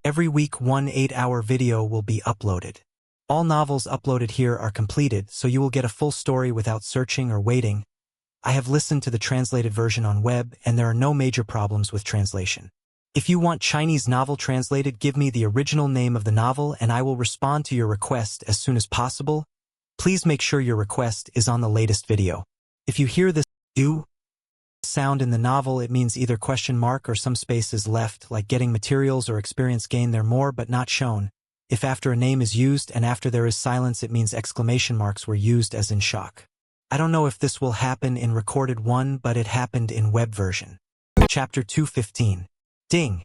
Every week, one 8-hour video will be uploaded. All novels uploaded here are completed, so you will get a full story without searching or waiting. I have listened to the translated version on web, and there are no major problems with translation. If you want Chinese novel translated, give me the original name of the novel and I will respond to your request as soon as possible. Please make sure your request is on the latest video. If you hear this "u" sound in the novel, it means either question mark or some space is left, like getting materials or experience gain there more but not shown. If after a name is used and after there is silence, it means exclamation marks were used as in shock. I don't know if this will happen in recorded one, but it happened in web version. Chapter 215. Ding.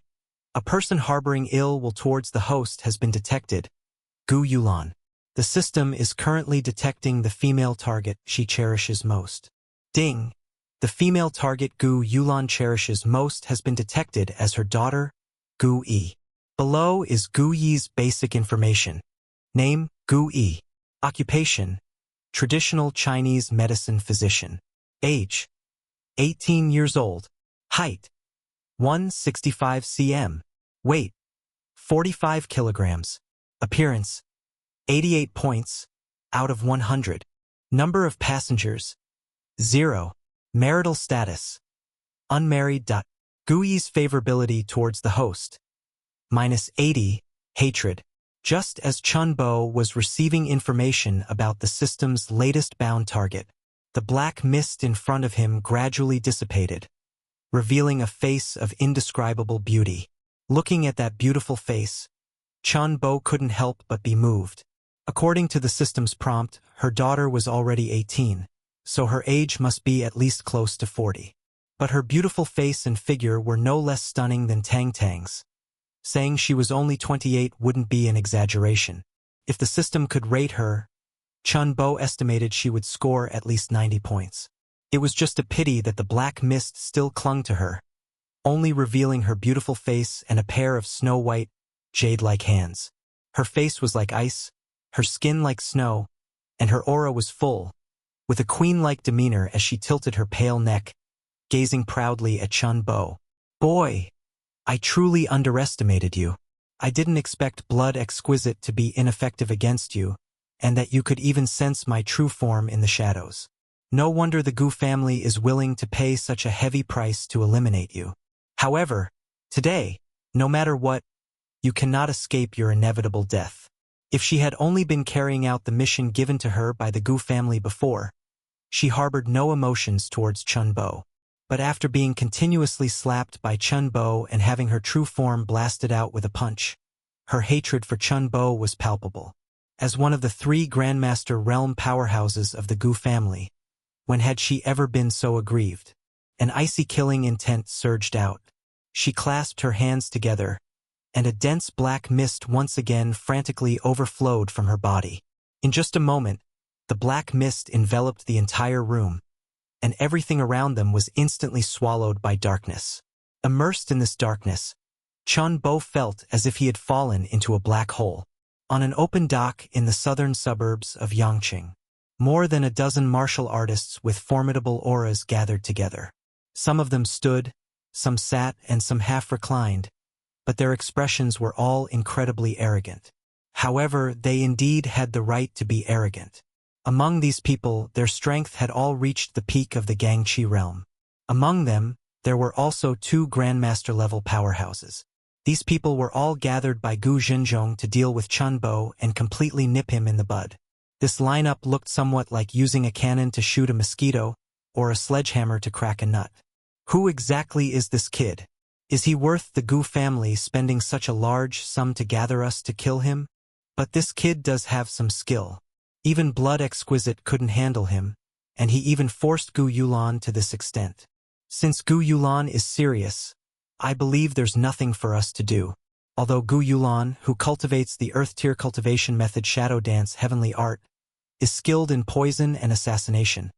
A person harboring ill will towards the host has been detected. Gu Yulan. The system is currently detecting the female target she cherishes most. Ding. The female target Gu Yulan cherishes most has been detected as her daughter, Gu Yi. Below is Gu Yi's basic information. Name, Gu Yi. Occupation, traditional Chinese medicine physician. Age, 18 years old. Height, 165 cm. Weight, 45 kilograms. Appearance, 88 points out of 100. Number of passengers, 0. Marital status, unmarried. Gu Yi's favorability towards the host, -80. Hatred. Just as Chun Bo was receiving information about the system's latest bound target, the black mist in front of him gradually dissipated, revealing a face of indescribable beauty. Looking at that beautiful face, Chun Bo couldn't help but be moved. According to the system's prompt, her daughter was already 18, so her age must be at least close to 40. But her beautiful face and figure were no less stunning than Tang Tang's. Saying she was only 28 wouldn't be an exaggeration. If the system could rate her, Chun Bo estimated she would score at least 90 points. It was just a pity that the black mist still clung to her, only revealing her beautiful face and a pair of snow-white, jade-like hands. Her face was like ice, her skin like snow, and her aura was full, with a queen-like demeanor as she tilted her pale neck, gazing proudly at Chun Bo. Boy, I truly underestimated you. I didn't expect blood exquisite to be ineffective against you, and that you could even sense my true form in the shadows. No wonder the Gu family is willing to pay such a heavy price to eliminate you. However, today, no matter what, you cannot escape your inevitable death. If she had only been carrying out the mission given to her by the Gu family before, she harbored no emotions towards Chun Bo. But after being continuously slapped by Chun Bo and having her true form blasted out with a punch, her hatred for Chun Bo was palpable. As one of the 3 Grandmaster realm powerhouses of the Gu family, when had she ever been so aggrieved? An icy killing intent surged out. She clasped her hands together, and a dense black mist once again frantically overflowed from her body. In just a moment, the black mist enveloped the entire room, and everything around them was instantly swallowed by darkness. Immersed in this darkness, Chun Bo felt as if he had fallen into a black hole. On an open dock in the southern suburbs of Yangqing, more than a dozen martial artists with formidable auras gathered together. Some of them stood, some sat, and some half reclined, but their expressions were all incredibly arrogant. However, they indeed had the right to be arrogant. Among these people, their strength had all reached the peak of the Gangqi realm. Among them, there were also 2 Grandmaster-level powerhouses. These people were all gathered by Gu Zhenjiang to deal with Chun Bo and completely nip him in the bud. This lineup looked somewhat like using a cannon to shoot a mosquito or a sledgehammer to crack a nut. Who exactly is this kid? Is he worth the Gu family spending such a large sum to gather us to kill him? But this kid does have some skill. Even blood exquisite couldn't handle him, and he even forced Gu Yulan to this extent. Since Gu Yulan is serious, I believe there's nothing for us to do. Although Gu Yulan, who cultivates the earth-tier cultivation method Shadow Dance Heavenly Art, is skilled in poison and assassination,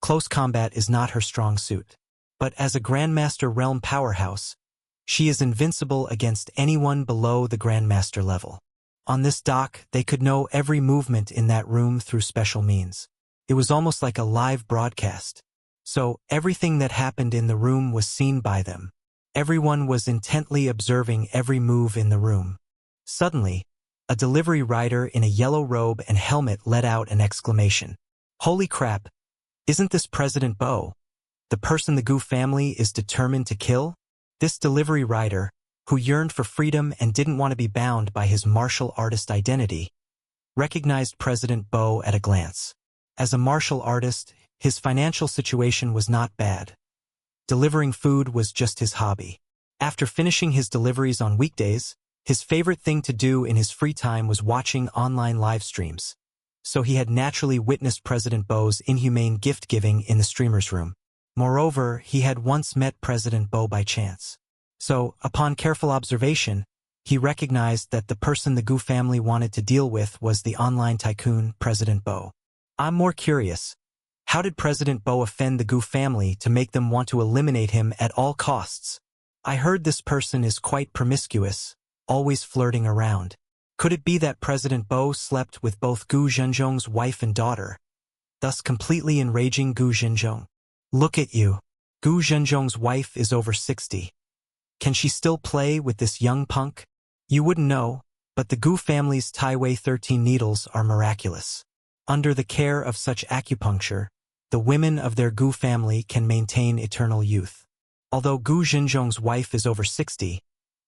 close combat is not her strong suit. But as a Grandmaster realm powerhouse, she is invincible against anyone below the Grandmaster level. On this dock, they could know every movement in that room through special means. It was almost like a live broadcast. So, everything that happened in the room was seen by them. Everyone was intently observing every move in the room. Suddenly, a delivery rider in a yellow robe and helmet let out an exclamation. Holy crap! Isn't this President Bo, the person the Gu family is determined to kill? This delivery rider, who yearned for freedom and didn't want to be bound by his martial artist identity, recognized President Bo at a glance. As a martial artist, his financial situation was not bad. Delivering food was just his hobby. After finishing his deliveries on weekdays, his favorite thing to do in his free time was watching online live streams. So he had naturally witnessed President Bo's inhumane gift-giving in the streamer's room. Moreover, he had once met President Bo by chance. So, upon careful observation, he recognized that the person the Gu family wanted to deal with was the online tycoon, President Bo. I'm more curious. How did President Bo offend the Gu family to make them want to eliminate him at all costs? I heard this person is quite promiscuous, always flirting around. Could it be that President Bo slept with both Gu Zhenzhong's wife and daughter, thus completely enraging Gu Zhenzhong? Look at you. Gu Zhenzhong's wife is over 60. Can she still play with this young punk? You wouldn't know, but the Gu family's Taiwei 13 needles are miraculous. Under the care of such acupuncture, the women of their Gu family can maintain eternal youth. Although Gu Zhenzhong's wife is over 60,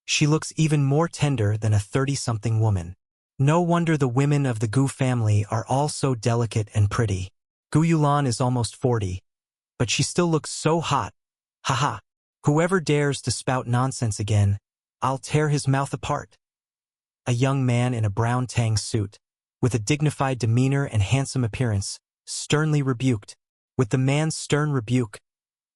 she looks even more tender than a 30-something woman. No wonder the women of the Gu family are all so delicate and pretty. Gu Yulan is almost 40, but she still looks so hot. Haha. Whoever dares to spout nonsense again, I'll tear his mouth apart. A young man in a brown tang suit, with a dignified demeanor and handsome appearance, sternly rebuked. With the man's stern rebuke,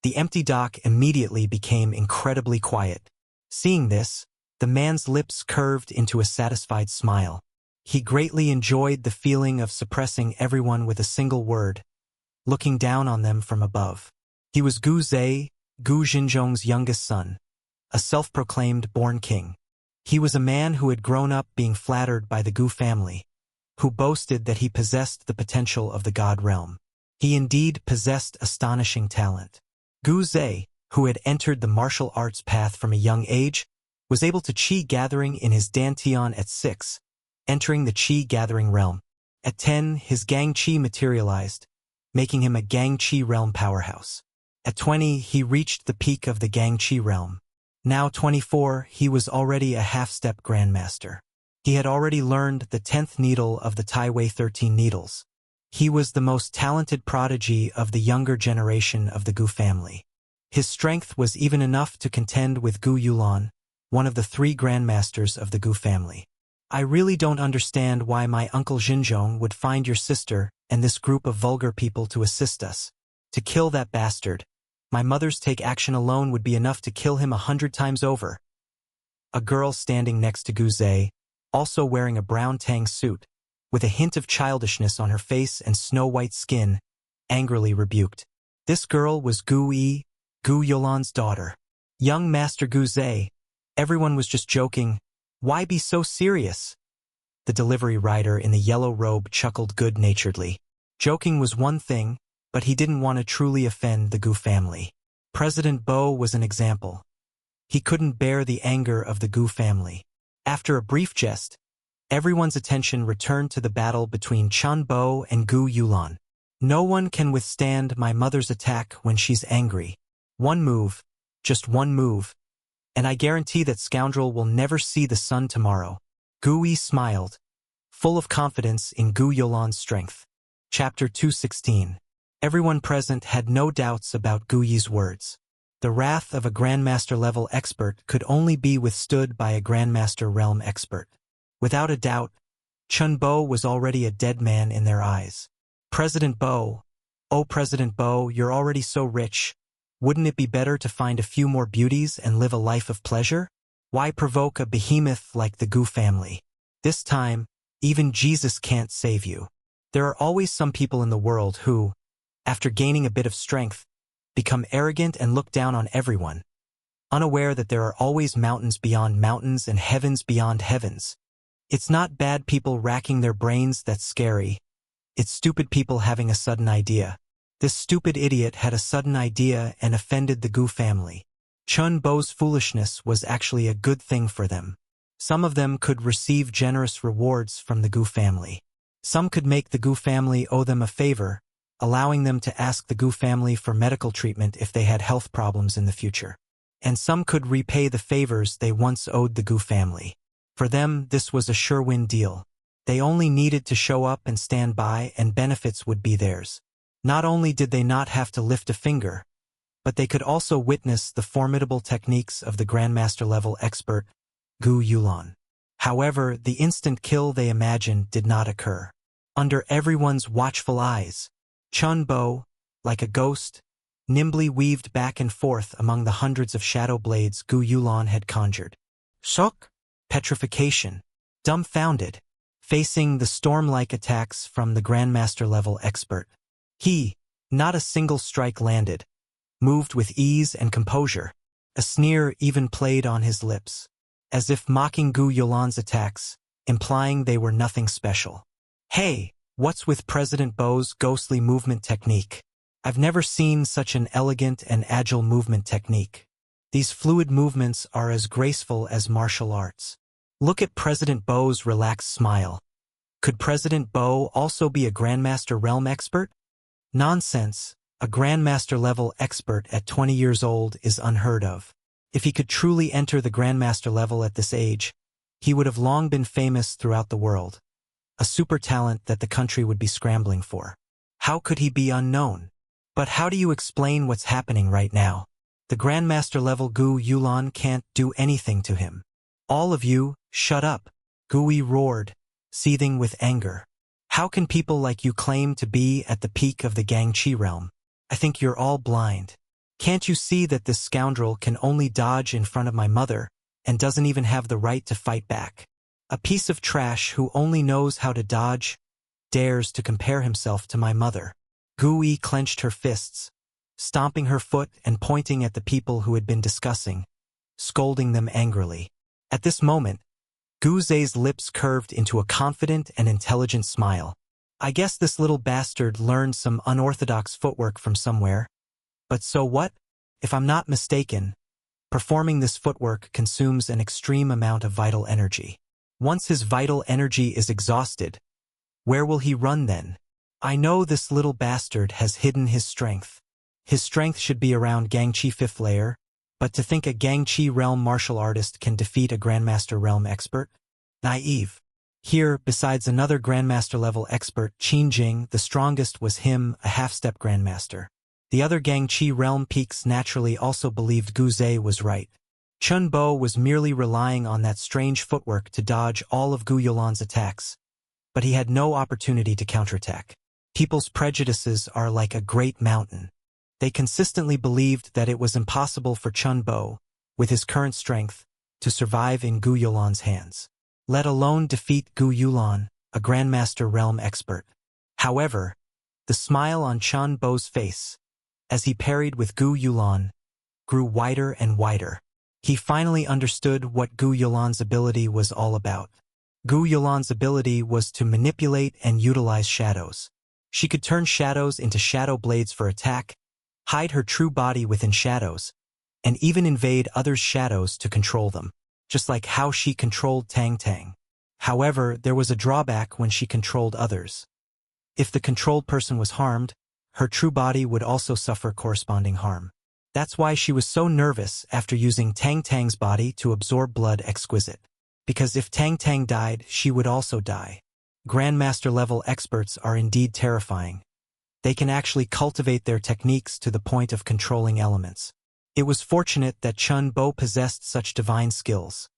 the empty dock immediately became incredibly quiet. Seeing this, the man's lips curved into a satisfied smile. He greatly enjoyed the feeling of suppressing everyone with a single word, looking down on them from above. He was Gu Zhe, Gu Zhenzhong's youngest son, a self-proclaimed born king. He was a man who had grown up being flattered by the Gu family, who boasted that he possessed the potential of the god realm. He indeed possessed astonishing talent. Gu Zhe, who had entered the martial arts path from a young age, was able to qi gathering in his dantian at 6, entering the qi gathering realm. At 10, his gang qi materialized, making him a gang qi realm powerhouse. At 20, he reached the peak of the gang qi realm. Now 24, he was already a half-step grandmaster. He had already learned the 10th needle of the Taiwei 13 needles. He was the most talented prodigy of the younger generation of the Gu family. His strength was even enough to contend with Gu Yulan, one of the 3 grandmasters of the Gu family. I really don't understand why my uncle Zhenzhong would find your sister and this group of vulgar people to assist us. To kill that bastard, my mother's take action alone would be enough to kill him 100 times over. A girl standing next to Gu Zhe, also wearing a brown tang suit, with a hint of childishness on her face and snow-white skin, angrily rebuked. This girl was Gu Yi, Gu Yulan's daughter. Young Master Gu Zhe, everyone was just joking. Why be so serious? The delivery rider in the yellow robe chuckled good-naturedly. Joking was one thing, but he didn't want to truly offend the Gu family. President Bo was an example. He couldn't bear the anger of the Gu family. After a brief jest, everyone's attention returned to the battle between Chen Bo and Gu Yulan. No one can withstand my mother's attack when she's angry. One move, just one move, and I guarantee that scoundrel will never see the sun tomorrow. Gu Yi smiled, full of confidence in Gu Yulan's strength. Chapter 216. Everyone present had no doubts about Gu Yi's words. The wrath of a Grandmaster-level expert could only be withstood by a Grandmaster realm expert. Without a doubt, Chen Bo was already a dead man in their eyes. President Bo, oh President Bo, you're already so rich. Wouldn't it be better to find a few more beauties and live a life of pleasure? Why provoke a behemoth like the Gu family? This time, even Jesus can't save you. There are always some people in the world who, after gaining a bit of strength, become arrogant and look down on everyone, unaware that there are always mountains beyond mountains and heavens beyond heavens. It's not bad people racking their brains that's scary. It's stupid people having a sudden idea. This stupid idiot had a sudden idea and offended the Gu family. Chen Bo's foolishness was actually a good thing for them. Some of them could receive generous rewards from the Gu family. Some could make the Gu family owe them a favor, allowing them to ask the Gu family for medical treatment if they had health problems in the future. And some could repay the favors they once owed the Gu family. For them, this was a sure-win deal. They only needed to show up and stand by, and benefits would be theirs. Not only did they not have to lift a finger, but they could also witness the formidable techniques of the Grandmaster-level expert, Gu Yulan. However, the instant kill they imagined did not occur. Under everyone's watchful eyes, Chun Bo, like a ghost, nimbly weaved back and forth among the hundreds of shadow blades Gu Yulan had conjured. Shock, petrification, dumbfounded, facing the storm-like attacks from the Grandmaster-level expert. He, not a single strike landed, moved with ease and composure. A sneer even played on his lips, as if mocking Gu Yulan's attacks, implying they were nothing special. Hey, what's with President Bo's ghostly movement technique? I've never seen such an elegant and agile movement technique. These fluid movements are as graceful as martial arts. Look at President Bo's relaxed smile. Could President Bo also be a Grandmaster realm expert? Nonsense. A Grandmaster-level expert at 20 years old is unheard of. If he could truly enter the Grandmaster level at this age, he would have long been famous throughout the world. A super talent that the country would be scrambling for. How could he be unknown? But how do you explain what's happening right now? The Grandmaster-level Gu Yulan can't do anything to him. All of you, shut up, Gui roared, seething with anger. How can people like you claim to be at the peak of the Gangchi realm? I think you're all blind. Can't you see that this scoundrel can only dodge in front of my mother and doesn't even have the right to fight back? A piece of trash who only knows how to dodge dares to compare himself to my mother. Gui clenched her fists, stomping her foot and pointing at the people who had been discussing, scolding them angrily. At this moment, Gu Zei's lips curved into a confident and intelligent smile. I guess this little bastard learned some unorthodox footwork from somewhere. But so what? If I'm not mistaken, performing this footwork consumes an extreme amount of vital energy. Once his vital energy is exhausted, where will he run then? I know this little bastard has hidden his strength. His strength should be around Gangchi 5th layer, but to think a Gangchi realm martial artist can defeat a Grandmaster realm expert? Naive. Here, besides another Grandmaster-level expert, Qin Jing, the strongest was him, a half-step Grandmaster. The other Gangchi realm peaks naturally also believed Gu Zei was right. Chun Bo was merely relying on that strange footwork to dodge all of Gu Yulan's attacks, but he had no opportunity to counterattack. People's prejudices are like a great mountain. They consistently believed that it was impossible for Chun Bo, with his current strength, to survive in Gu Yulan's hands, let alone defeat Gu Yulan, a Grandmaster realm expert. However, the smile on Chun Bo's face, as he parried with Gu Yulan, grew wider and wider. He finally understood what Gu Yulan's ability was all about. Gu Yulan's ability was to manipulate and utilize shadows. She could turn shadows into shadow blades for attack, hide her true body within shadows, and even invade others' shadows to control them, just like how she controlled Tang Tang. However, there was a drawback when she controlled others. If the controlled person was harmed, her true body would also suffer corresponding harm. That's why she was so nervous after using Tang Tang's body to absorb blood exquisite. Because if Tang Tang died, she would also die. Grandmaster-level experts are indeed terrifying. They can actually cultivate their techniques to the point of controlling elements. It was fortunate that Chun Bo possessed such divine skills.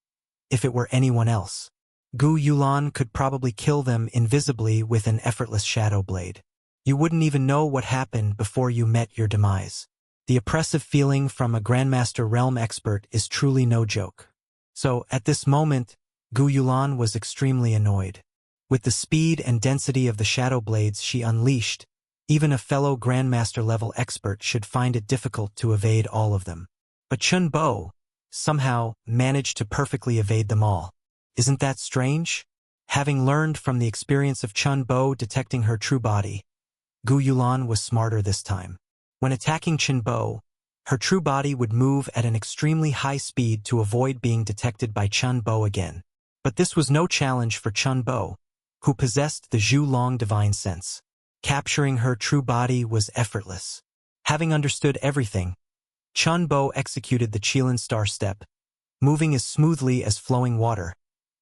If it were anyone else, Gu Yulan could probably kill them invisibly with an effortless shadow blade. You wouldn't even know what happened before you met your demise. The oppressive feeling from a Grandmaster realm expert is truly no joke. So, at this moment, Gu Yulan was extremely annoyed. With the speed and density of the shadow blades she unleashed, even a fellow Grandmaster-level expert should find it difficult to evade all of them. But Chun Bo, somehow, managed to perfectly evade them all. Isn't that strange? Having learned from the experience of Chun Bo detecting her true body, Gu Yulan was smarter this time. When attacking Chun Bo, her true body would move at an extremely high speed to avoid being detected by Chun Bo again. But this was no challenge for Chun Bo, who possessed the Zhu Long divine sense. Capturing her true body was effortless. Having understood everything, Chun Bo executed the Qilin Star Step, moving as smoothly as flowing water,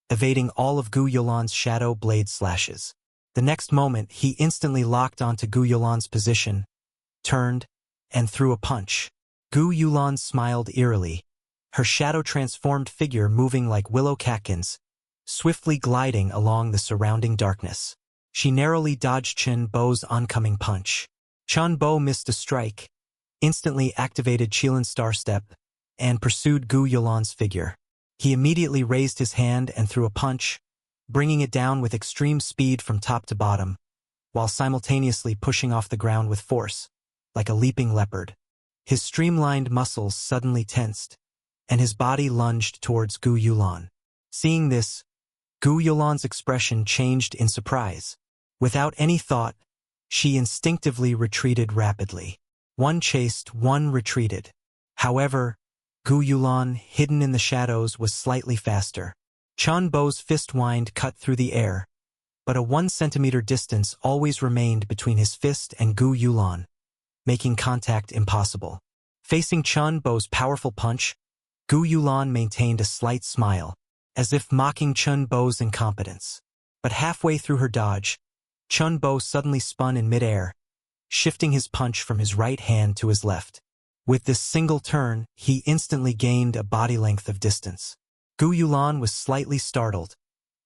evading all of Gu Yulan's shadow blade slashes. The next moment, he instantly locked onto Gu Yulan's position, turned, and threw a punch. Gu Yulan smiled eerily, her shadow-transformed figure moving like willow catkins, swiftly gliding along the surrounding darkness. She narrowly dodged Chun Bo's oncoming punch. Chun Bo missed a strike, instantly activated Qilin Star Step, and pursued Gu Yulan's figure. He immediately raised his hand and threw a punch, bringing it down with extreme speed from top to bottom, while simultaneously pushing off the ground with force, like a leaping leopard. His streamlined muscles suddenly tensed, and his body lunged towards Gu Yulan. Seeing this, Gu Yulan's expression changed in surprise. Without any thought, she instinctively retreated rapidly. One chased, one retreated. However, Gu Yulan, hidden in the shadows, was slightly faster. Chun Bo's fist wind cut through the air, but a 1 centimeter distance always remained between his fist and Gu Yulan, making contact impossible. Facing Chun Bo's powerful punch, Gu Yulan maintained a slight smile, as if mocking Chun Bo's incompetence. But halfway through her dodge, Chun Bo suddenly spun in midair, shifting his punch from his right hand to his left. With this single turn, he instantly gained a body length of distance. Gu Yulan was slightly startled,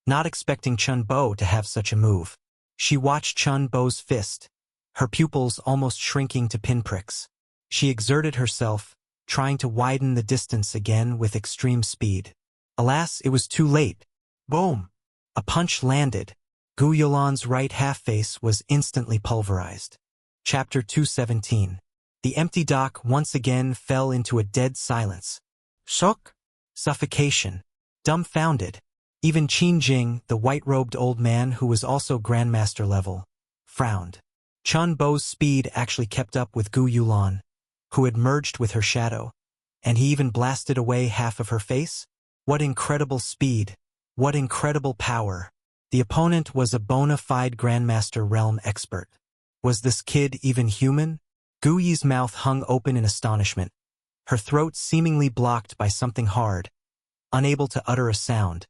not expecting Chun Bo to have such a move. She watched Chun Bo's fist, her pupils almost shrinking to pinpricks. She exerted herself, trying to widen the distance again with extreme speed. Alas, it was too late. Boom! A punch landed. Gu Yulan's right half-face was instantly pulverized. Chapter 217. The empty dock once again fell into a dead silence. Shock? Suffocation. Dumbfounded. Even Qin Jing, the white-robed old man who was also Grandmaster level, frowned. Chun Bo's speed actually kept up with Gu Yulan, who had merged with her shadow, and he even blasted away half of her face? What incredible speed! What incredible power! The opponent was a bona fide Grandmaster realm expert. Was this kid even human? Gu Yi's mouth hung open in astonishment, her throat seemingly blocked by something hard, unable to utter a sound.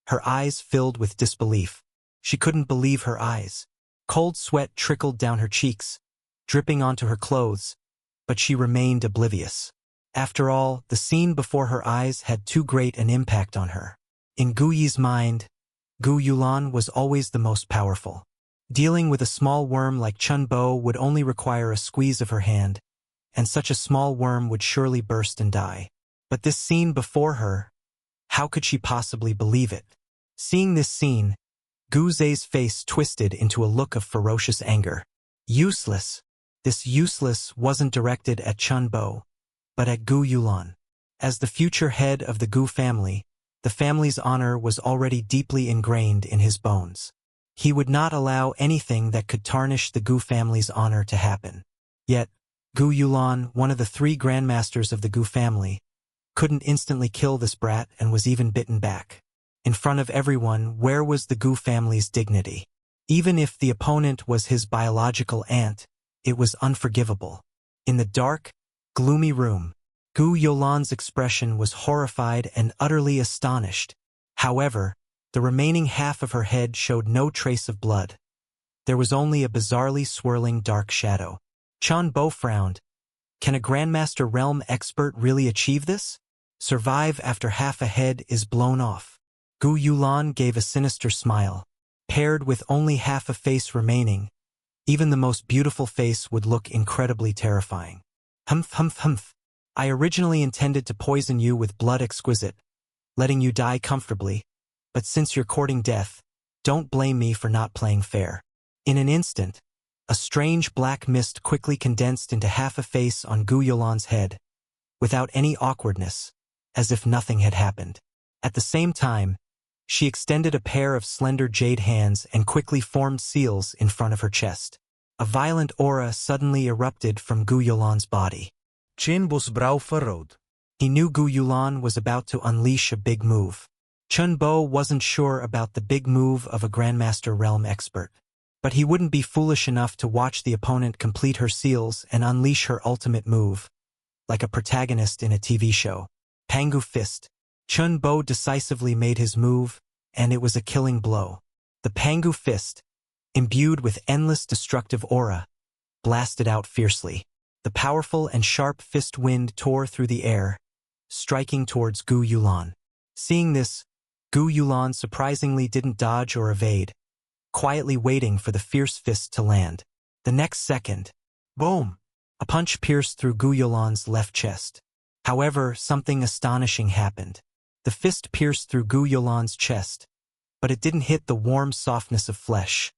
Her eyes filled with disbelief. She couldn't believe her eyes. Cold sweat trickled down her cheeks, dripping onto her clothes, but she remained oblivious. After all, the scene before her eyes had too great an impact on her. In Gu Yi's mind, Gu Yulan was always the most powerful. Dealing with a small worm like Chun Bo would only require a squeeze of her hand, and such a small worm would surely burst and die. But this scene before her, how could she possibly believe it? Seeing this scene, Gu Zei's face twisted into a look of ferocious anger. Useless. This useless wasn't directed at Chun Bo, but at Gu Yulan. As the future head of the Gu family, the family's honor was already deeply ingrained in his bones. He would not allow anything that could tarnish the Gu family's honor to happen. Yet, Gu Yulan, one of the 3 grandmasters of the Gu family, couldn't instantly kill this brat and was even bitten back. In front of everyone, where was the Gu family's dignity? Even if the opponent was his biological aunt, it was unforgivable. In the dark, gloomy room, Gu Yulan's expression was horrified and utterly astonished. However, the remaining half of her head showed no trace of blood. There was only a bizarrely swirling dark shadow. Chun Bo frowned. Can a Grandmaster realm expert really achieve this? Survive after half a head is blown off. Gu Yulan gave a sinister smile. Paired with only half a face remaining, even the most beautiful face would look incredibly terrifying. Humph, humph, humph. I originally intended to poison you with blood exquisite, letting you die comfortably, but since you're courting death, don't blame me for not playing fair. In an instant, a strange black mist quickly condensed into half a face on Gu Yulan's head, without any awkwardness, as if nothing had happened. At the same time, she extended a pair of slender jade hands and quickly formed seals in front of her chest. A violent aura suddenly erupted from Gu Yulan's body. Chin Bo's brow furrowed. He knew Gu Yulan was about to unleash a big move. Chun Bo wasn't sure about the big move of a Grandmaster Realm expert. But he wouldn't be foolish enough to watch the opponent complete her seals and unleash her ultimate move, like a protagonist in a TV show. Pangu Fist. Chun Bo decisively made his move, and it was a killing blow. The Pangu Fist, imbued with endless destructive aura, blasted out fiercely. The powerful and sharp fist wind tore through the air, striking towards Gu Yulan. Seeing this, Gu Yulan surprisingly didn't dodge or evade, quietly waiting for the fierce fist to land. The next second, boom! A punch pierced through Gu Yulan's left chest. However, something astonishing happened. The fist pierced through Gu Yulan's chest, but it didn't hit the warm softness of flesh.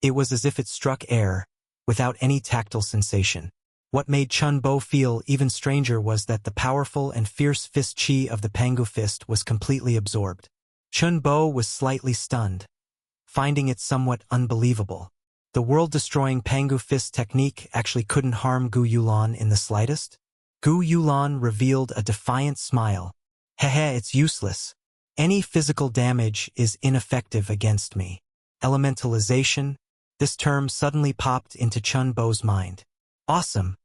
It was as if it struck air, without any tactile sensation. What made Chun Bo feel even stranger was that the powerful and fierce fist chi of the Pangu Fist was completely absorbed. Chun Bo was slightly stunned, finding it somewhat unbelievable. The world-destroying Pangu Fist technique actually couldn't harm Gu Yulan in the slightest? Gu Yulan revealed a defiant smile. Hehe, it's useless. Any physical damage is ineffective against me. Elementalization? This term suddenly popped into Chun Bo's mind. Awesome.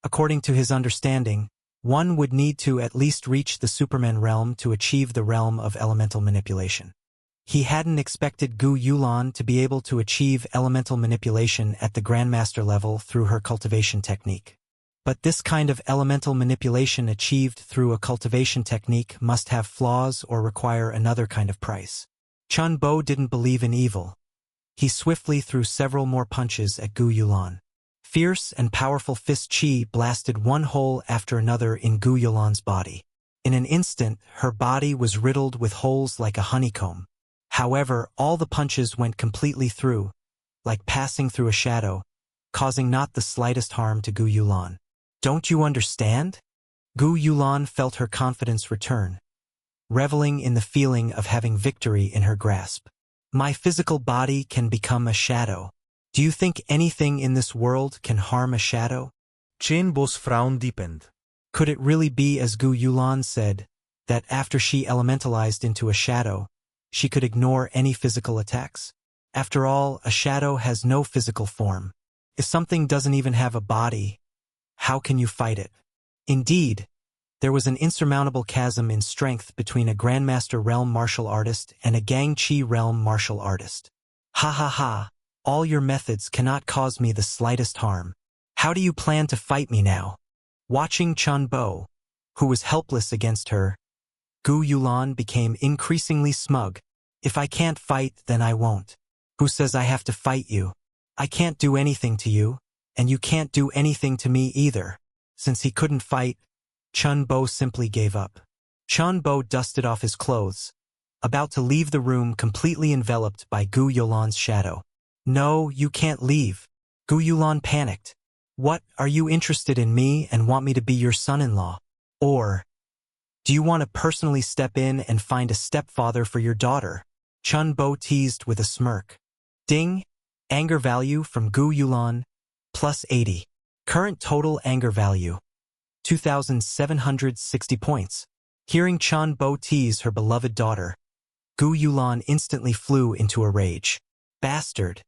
According to his understanding, one would need to at least reach the Superman realm to achieve the realm of elemental manipulation. He hadn't expected Gu Yulan to be able to achieve elemental manipulation at the Grandmaster level through her cultivation technique. But this kind of elemental manipulation achieved through a cultivation technique must have flaws or require another kind of price. Chun Bo didn't believe in evil. He swiftly threw several more punches at Gu Yulan. Fierce and powerful fist chi blasted one hole after another in Gu Yulan's body. In an instant, her body was riddled with holes like a honeycomb. However, all the punches went completely through, like passing through a shadow, causing not the slightest harm to Gu Yulan. Don't you understand? Gu Yulan felt her confidence return, reveling in the feeling of having victory in her grasp. My physical body can become a shadow. Do you think anything in this world can harm a shadow? Chun Bo's frown deepened. Could it really be as Gu Yulan said, that after she elementalized into a shadow, she could ignore any physical attacks? After all, a shadow has no physical form. If something doesn't even have a body, how can you fight it? Indeed, there was an insurmountable chasm in strength between a Grandmaster Realm martial artist and a Gang Chi Realm martial artist. Ha ha ha, all your methods cannot cause me the slightest harm. How do you plan to fight me now? Watching Chun Bo, who was helpless against her, Gu Yulan became increasingly smug. If I can't fight, then I won't. Who says I have to fight you? I can't do anything to you, and you can't do anything to me either. Since he couldn't fight, Chun Bo simply gave up. Chun Bo dusted off his clothes, about to leave the room completely enveloped by Gu Yulan's shadow. No, you can't leave. Gu Yulan panicked. What, are you interested in me and want me to be your son-in-law? Or, do you want to personally step in and find a stepfather for your daughter? Chun Bo teased with a smirk. Ding! Anger value from Gu Yulan, plus 80. Current total anger value, 2,760 points. Hearing Chun Bo tease her beloved daughter, Gu Yulan instantly flew into a rage. Bastard!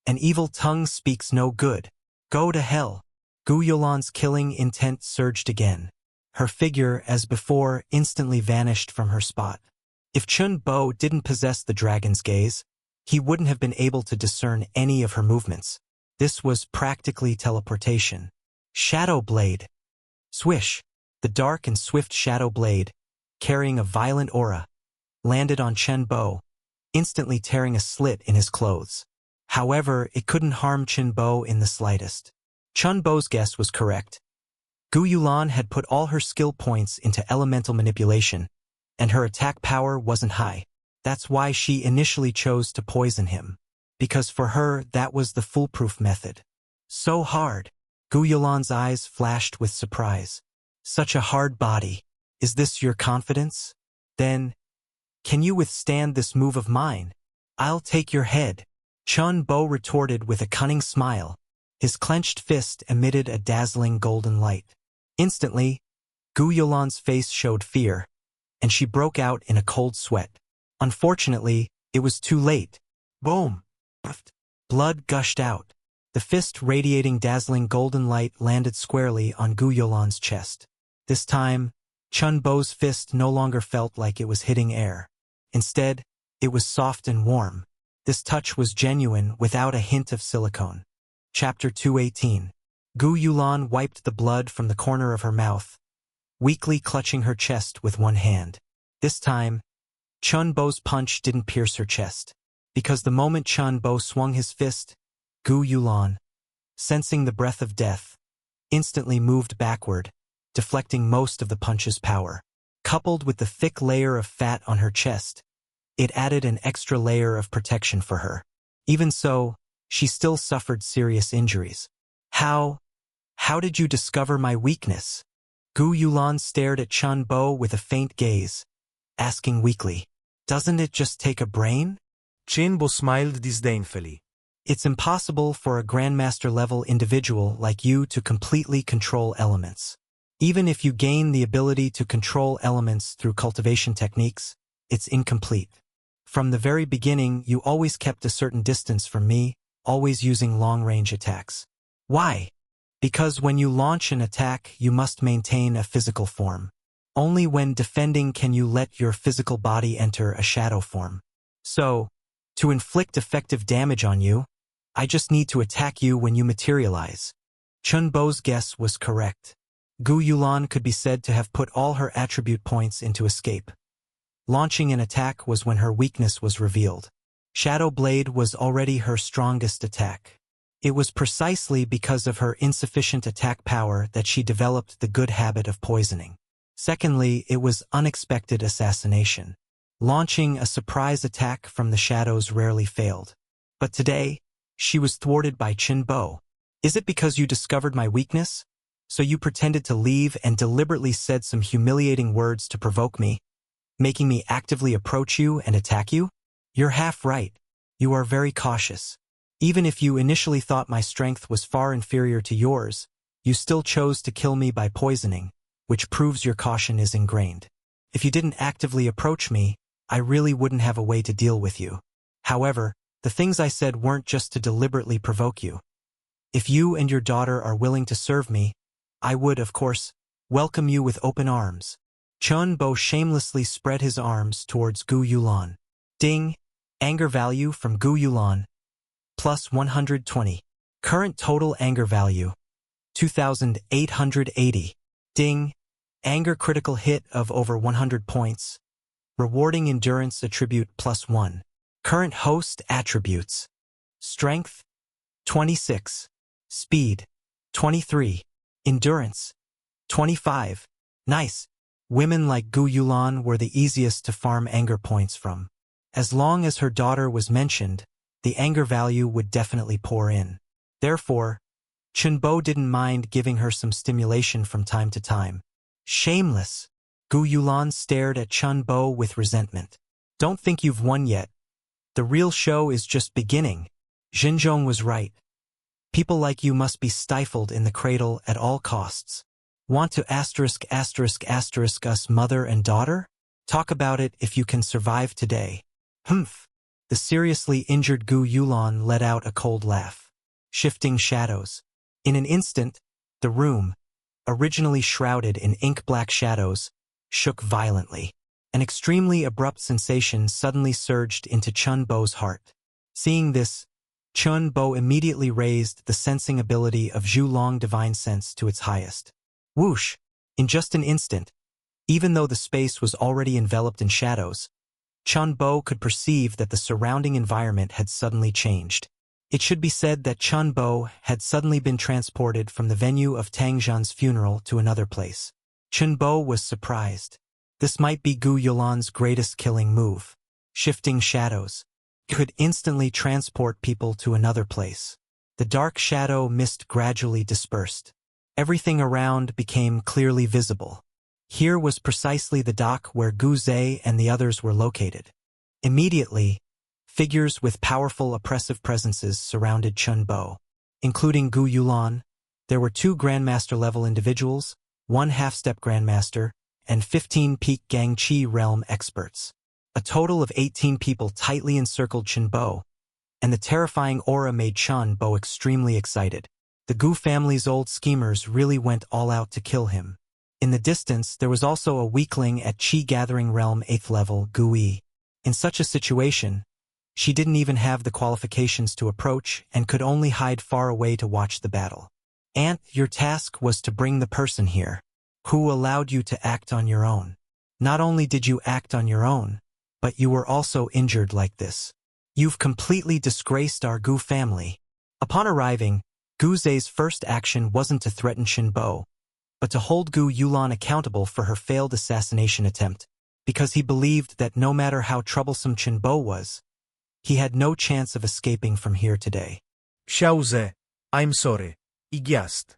An evil tongue speaks no good. Go to hell! Gu Yulan's killing intent surged again. Her figure, as before, instantly vanished from her spot. If Chun Bo didn't possess the dragon's gaze, he wouldn't have been able to discern any of her movements. This was practically teleportation. Shadow Blade. Swish! The dark and swift Shadow Blade, carrying a violent aura, landed on Chun Bo, instantly tearing a slit in his clothes. However, it couldn't harm Chun Bo in the slightest. Chun Bo's guess was correct. Gu Yulan had put all her skill points into elemental manipulation, and her attack power wasn't high. That's why she initially chose to poison him, because for her that was the foolproof method. So hard! Gu Yulan's eyes flashed with surprise. Such a hard body. Is this your confidence? Then, can you withstand this move of mine? I'll take your head. Chun Bo retorted with a cunning smile. His clenched fist emitted a dazzling golden light. Instantly, Gu Yulan's face showed fear, and she broke out in a cold sweat. Unfortunately, it was too late. Boom! Blood gushed out. The fist radiating dazzling golden light landed squarely on Gu Yulan's chest. This time, Chun Bo's fist no longer felt like it was hitting air. Instead, it was soft and warm. This touch was genuine without a hint of silicone. Chapter 218. Gu Yulan wiped the blood from the corner of her mouth, weakly clutching her chest with one hand. This time, Chun Bo's punch didn't pierce her chest, because the moment Chun Bo swung his fist, Gu Yulan, sensing the breath of death, instantly moved backward, deflecting most of the punch's power. Coupled with the thick layer of fat on her chest, it added an extra layer of protection for her. Even so, she still suffered serious injuries. How did you discover my weakness? Gu Yulan stared at Chun Bo with a faint gaze, asking weakly, "Doesn't it just take a brain?" Chun Bo smiled disdainfully. It's impossible for a Grandmaster-level individual like you to completely control elements. Even if you gain the ability to control elements through cultivation techniques, it's incomplete. From the very beginning, you always kept a certain distance from me, always using long-range attacks. Why? Because when you launch an attack, you must maintain a physical form. Only when defending can you let your physical body enter a shadow form. So, to inflict effective damage on you, I just need to attack you when you materialize. Chun Bo's guess was correct. Gu Yulan could be said to have put all her attribute points into escape. Launching an attack was when her weakness was revealed. Shadow Blade was already her strongest attack. It was precisely because of her insufficient attack power that she developed the good habit of poisoning. Secondly, it was unexpected assassination. Launching a surprise attack from the shadows rarely failed. But today, she was thwarted by Chun Bo. Is it because you discovered my weakness? So you pretended to leave and deliberately said some humiliating words to provoke me, making me actively approach you and attack you? You're half right. You are very cautious. Even if you initially thought my strength was far inferior to yours, you still chose to kill me by poisoning, which proves your caution is ingrained. If you didn't actively approach me, I really wouldn't have a way to deal with you. However, the things I said weren't just to deliberately provoke you. If you and your daughter are willing to serve me, I would, of course, welcome you with open arms. Chun Bo shamelessly spread his arms towards Gu Yulan. Ding! Anger value from Gu Yulan. Plus 120. Current total anger value. 2,880. Ding! Anger critical hit of over 100 points. Rewarding endurance attribute plus 1. Current host attributes. Strength, 26. Speed, 23. Endurance, 25. Nice. Women like Gu Yulan were the easiest to farm anger points from. As long as her daughter was mentioned, the anger value would definitely pour in. Therefore, Chun Bo didn't mind giving her some stimulation from time to time. Shameless. Gu Yulan stared at Chun Bo with resentment. Don't think you've won yet. The real show is just beginning. Xinzhong was right. People like you must be stifled in the cradle at all costs. Want to **** us mother and daughter? Talk about it if you can survive today. Humph. The seriously injured Gu Yulan let out a cold laugh. Shifting shadows. In an instant, the room, originally shrouded in ink-black shadows, shook violently. An extremely abrupt sensation suddenly surged into Chun Bo's heart. Seeing this, Chun Bo immediately raised the sensing ability of Zhu Long Divine Sense to its highest. Whoosh! In just an instant, even though the space was already enveloped in shadows, Chun Bo could perceive that the surrounding environment had suddenly changed. It should be said that Chun Bo had suddenly been transported from the venue of Tang Zhan's funeral to another place. Chun Bo was surprised. This might be Gu Yulan's greatest killing move. Shifting shadows. It could instantly transport people to another place. The dark shadow mist gradually dispersed. Everything around became clearly visible. Here was precisely the dock where Gu Zhe and the others were located. Immediately, figures with powerful oppressive presences surrounded Chun Bo. Including Gu Yulan, there were 2 Grandmaster-level individuals, 1 half-step Grandmaster, and 15 peak Gang Chi realm experts. A total of 18 people tightly encircled Chen Bo, and the terrifying aura made Chen Bo extremely excited. The Gu family's old schemers really went all out to kill him. In the distance, there was also a weakling at Qi Gathering Realm 8th level, Gu Yi. In such a situation, she didn't even have the qualifications to approach and could only hide far away to watch the battle. "Aunt, your task was to bring the person here. Who allowed you to act on your own? Not only did you act on your own, but you were also injured like this. You've completely disgraced our Gu family." Upon arriving, Gu Zei's first action wasn't to threaten Chen Bo, but to hold Gu Yulan accountable for her failed assassination attempt, because he believed that no matter how troublesome Chen Bo was, he had no chance of escaping from here today. Xiaoze, I'm sorry. Igyast.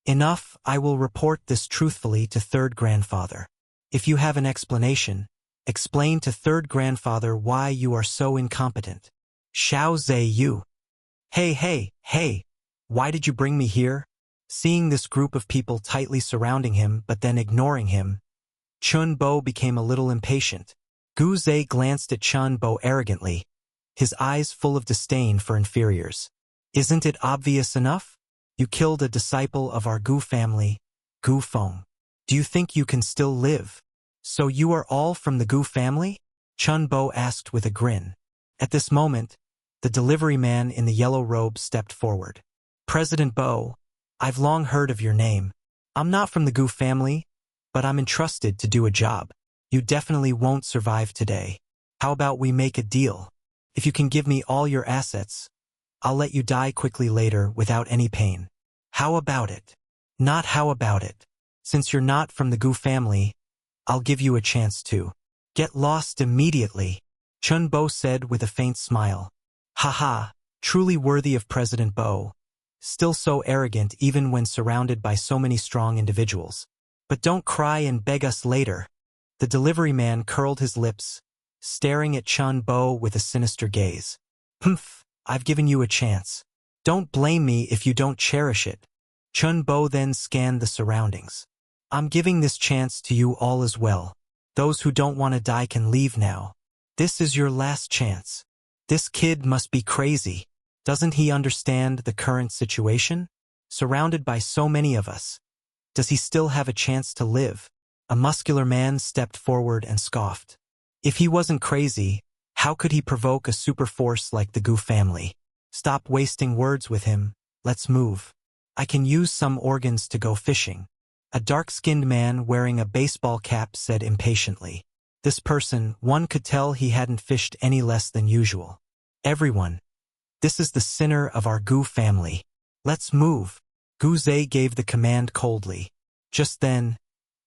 Enough, I will report this truthfully to Third Grandfather. If you have an explanation, explain to Third Grandfather why you are so incompetent. Xiaoze you. Hey, why did you bring me here? Seeing this group of people tightly surrounding him but then ignoring him, Chen Bo became a little impatient. Gu Zei glanced at Chen Bo arrogantly, his eyes full of disdain for inferiors. Isn't it obvious enough? You killed a disciple of our Gu family, Gu Feng. Do you think you can still live? So you are all from the Gu family? Chen Bo asked with a grin. At this moment, the delivery man in the yellow robe stepped forward. President Bo, I've long heard of your name. I'm not from the Gu family, but I'm entrusted to do a job. You definitely won't survive today. How about we make a deal? If you can give me all your assets, I'll let you die quickly later without any pain. How about it? Not how about it. Since you're not from the Gu family, I'll give you a chance to get lost immediately, Chen Bo said with a faint smile. Haha, truly worthy of President Bo. Still so arrogant even when surrounded by so many strong individuals. But don't cry and beg us later. The delivery man curled his lips, staring at Chen Bo with a sinister gaze. Humph, I've given you a chance. Don't blame me if you don't cherish it. Chen Bo then scanned the surroundings. I'm giving this chance to you all as well. Those who don't want to die can leave now. This is your last chance. This kid must be crazy. Doesn't he understand the current situation? Surrounded by so many of us. Does he still have a chance to live? A muscular man stepped forward and scoffed. If he wasn't crazy, how could he provoke a super force like the Gu family? Stop wasting words with him. Let's move. I can use some organs to go fishing. A dark-skinned man wearing a baseball cap said impatiently. This person, one could tell he hadn't fished any less than usual. Everyone. This is the sinner of our Gu family. Let's move. Gu Zei gave the command coldly. Just then,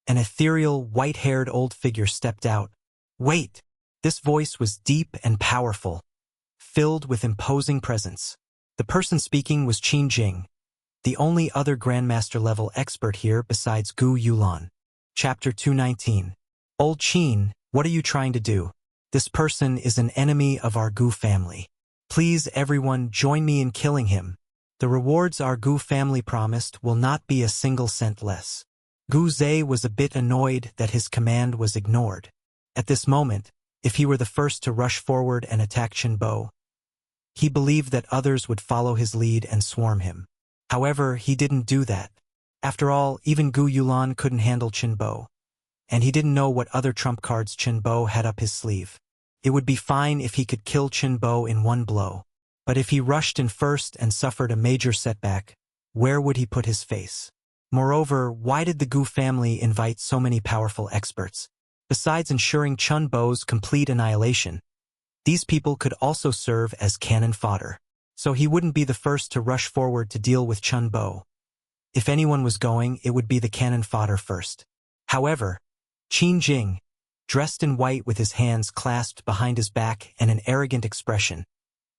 an ethereal, white-haired old figure stepped out. Wait! This voice was deep and powerful, filled with imposing presence. The person speaking was Qin Jing, the only other Grandmaster-level expert here besides Gu Yulan. Chapter 219. Old Qin, what are you trying to do? This person is an enemy of our Gu family. Please everyone join me in killing him. The rewards our Gu family promised will not be a single cent less. Gu Zei was a bit annoyed that his command was ignored. At this moment, if he were the first to rush forward and attack Chen Bo, he believed that others would follow his lead and swarm him. However, he didn't do that. After all, even Gu Yulan couldn't handle Chen Bo, and he didn't know what other trump cards Chen Bo had up his sleeve. It would be fine if he could kill Chen Bo in one blow, but if he rushed in first and suffered a major setback, where would he put his face? Moreover, why did the Gu family invite so many powerful experts? Besides ensuring Chen Bo's complete annihilation, these people could also serve as cannon fodder. So he wouldn't be the first to rush forward to deal with Chen Bo. If anyone was going, it would be the cannon fodder first. However, Qin Jing, dressed in white with his hands clasped behind his back and an arrogant expression,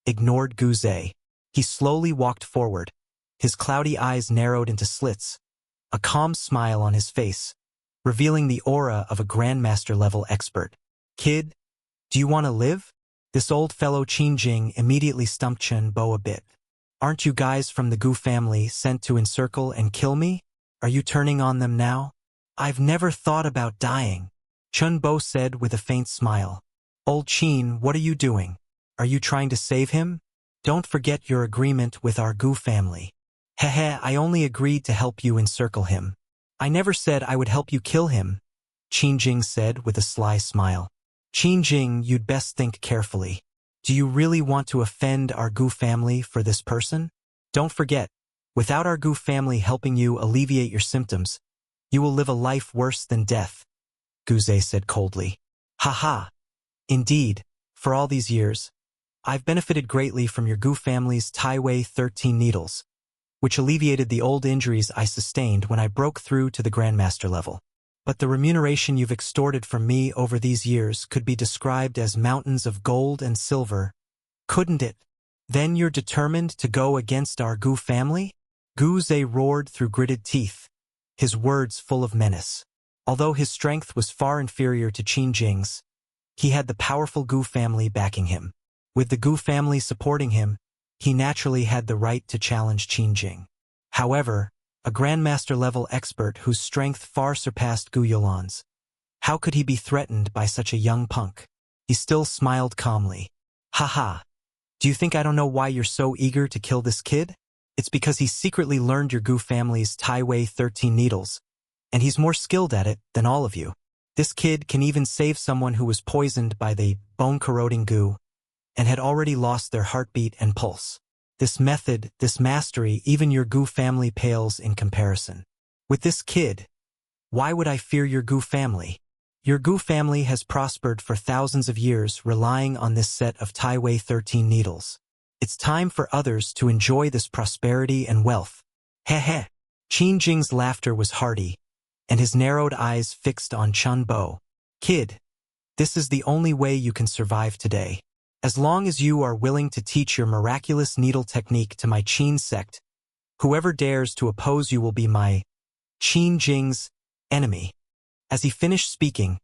ignored Gu Zei. He slowly walked forward, his cloudy eyes narrowed into slits, a calm smile on his face, revealing the aura of a Grandmaster-level expert. Kid, do you want to live? This old fellow Qin Jing immediately stumped Chen Bo a bit. Aren't you guys from the Gu family sent to encircle and kill me? Are you turning on them now? I've never thought about dying, Chen Bo said with a faint smile. Old Chin, what are you doing? Are you trying to save him? Don't forget your agreement with our Gu family. Hehe, I only agreed to help you encircle him. I never said I would help you kill him, Qin Jing said with a sly smile. Qin Jing, you'd best think carefully. Do you really want to offend our Gu family for this person? Don't forget, without our Gu family helping you alleviate your symptoms, you will live a life worse than death, Guze said coldly. Ha. Indeed, for all these years, I've benefited greatly from your Gu family's Taiwei 13 needles, which alleviated the old injuries I sustained when I broke through to the Grandmaster level. But the remuneration you've extorted from me over these years could be described as mountains of gold and silver, couldn't it? Then you're determined to go against our Gu family? Guze roared through gritted teeth, his words full of menace. Although his strength was far inferior to Qin Jing's, he had the powerful Gu family backing him. With the Gu family supporting him, he naturally had the right to challenge Qin Jing. However, a Grandmaster-level expert whose strength far surpassed Gu Yolan's, how could he be threatened by such a young punk? He still smiled calmly. Haha. Do you think I don't know why you're so eager to kill this kid? It's because he secretly learned your Gu family's Taiwei 13 needles, and he's more skilled at it than all of you. This kid can even save someone who was poisoned by the bone-corroding Gu and had already lost their heartbeat and pulse. This method, this mastery, even your Gu family pales in comparison. With this kid, why would I fear your Gu family? Your Gu family has prospered for thousands of years relying on this set of Taiwei 13 needles. It's time for others to enjoy this prosperity and wealth. Heh. Qin Jing's laughter was hearty, and his narrowed eyes fixed on Chun Bo. Kid, this is the only way you can survive today. As long as you are willing to teach your miraculous needle technique to my Qin sect, whoever dares to oppose you will be my Qin Jing's enemy. As he finished speaking,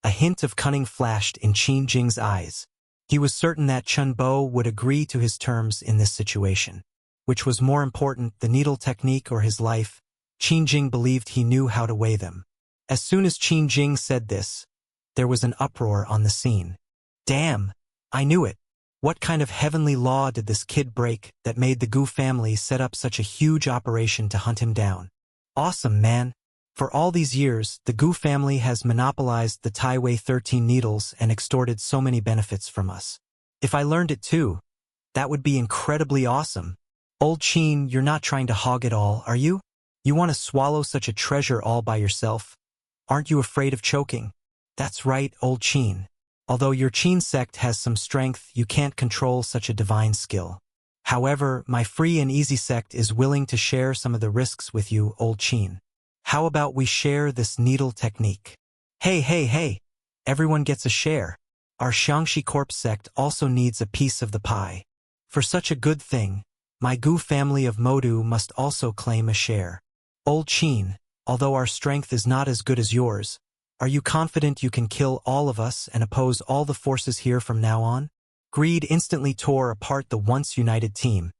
a hint of cunning flashed in Qin Jing's eyes. He was certain that Chun Bo would agree to his terms in this situation. Which was more important, the needle technique or his life? Qin Jing believed he knew how to weigh them. As soon as Qin Jing said this, there was an uproar on the scene. Damn! I knew it. What kind of heavenly law did this kid break that made the Gu family set up such a huge operation to hunt him down? Awesome, man. For all these years, the Gu family has monopolized the Taiwei 13 needles and extorted so many benefits from us. If I learned it too, that would be incredibly awesome. Old Qin, you're not trying to hog it all, are you? You want to swallow such a treasure all by yourself? Aren't you afraid of choking? That's right, Old Qin. Although your Qin sect has some strength, you can't control such a divine skill. However, my free and easy sect is willing to share some of the risks with you, Old Qin. How about we share this needle technique? Hey. Everyone gets a share. Our Xiangxi Corp sect also needs a piece of the pie. For such a good thing, my Gu family of Modu must also claim a share. Old Qin, although our strength is not as good as yours, are you confident you can kill all of us and oppose all the forces here from now on? Greed instantly tore apart the once united team,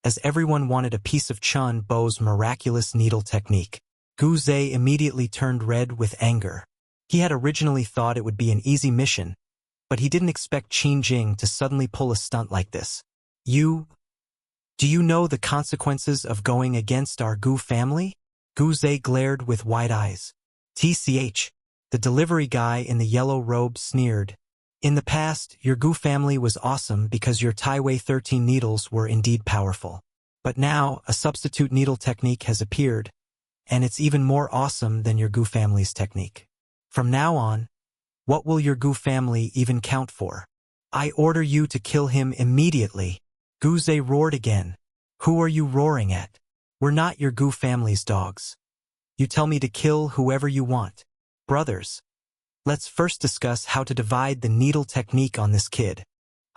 as everyone wanted a piece of Chun Bo's miraculous needle technique. Guze immediately turned red with anger. He had originally thought it would be an easy mission, but he didn't expect Qin Jing to suddenly pull a stunt like this. Do you know the consequences of going against our Gu family? Guze glared with wide eyes. TCH. The delivery guy in the yellow robe sneered. In the past, your Gu family was awesome because your Taiwei 13 needles were indeed powerful. But now, a substitute needle technique has appeared, and it's even more awesome than your Gu family's technique. From now on, what will your Gu family even count for? I order you to kill him immediately. Guze roared again. Who are you roaring at? We're not your Gu family's dogs. You tell me to kill whoever you want. Brothers, let's first discuss how to divide the needle technique on this kid.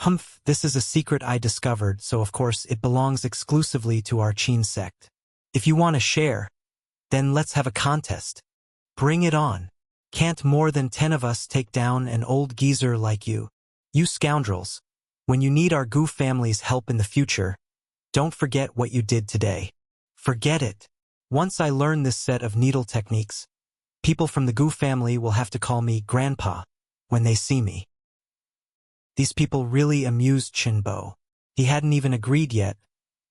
Humph, this is a secret I discovered, so of course it belongs exclusively to our Qin sect. If you want to share, then let's have a contest. Bring it on. Can't more than 10 of us take down an old geezer like you? You scoundrels, when you need our Gu family's help in the future, don't forget what you did today. Forget it. Once I learn this set of needle techniques, people from the Gu family will have to call me Grandpa when they see me. These people really amused Chinbo. He hadn't even agreed yet,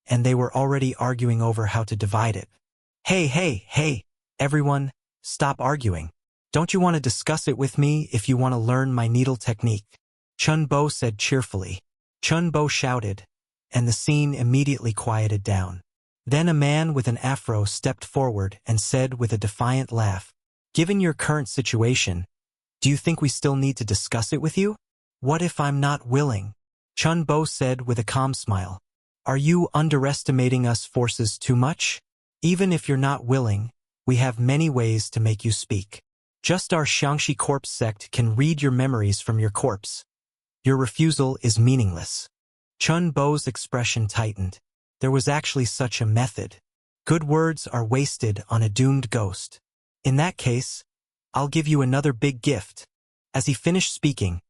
and they were already arguing over how to divide it. Hey, everyone, stop arguing. Don't you want to discuss it with me if you want to learn my needle technique? Chunbo said cheerfully. Chunbo shouted, and the scene immediately quieted down. Then a man with an afro stepped forward and said with a defiant laugh, "Given your current situation, do you think we still need to discuss it with you? What if I'm not willing?" Chunbo said with a calm smile. "Are you underestimating us forces too much? Even if you're not willing, we have many ways to make you speak. Just our Xiangxi corpse sect can read your memories from your corpse. Your refusal is meaningless." Chunbo's expression tightened. There was actually such a method. Good words are wasted on a doomed ghost. "In that case, I'll give you another big gift." As he finished speaking,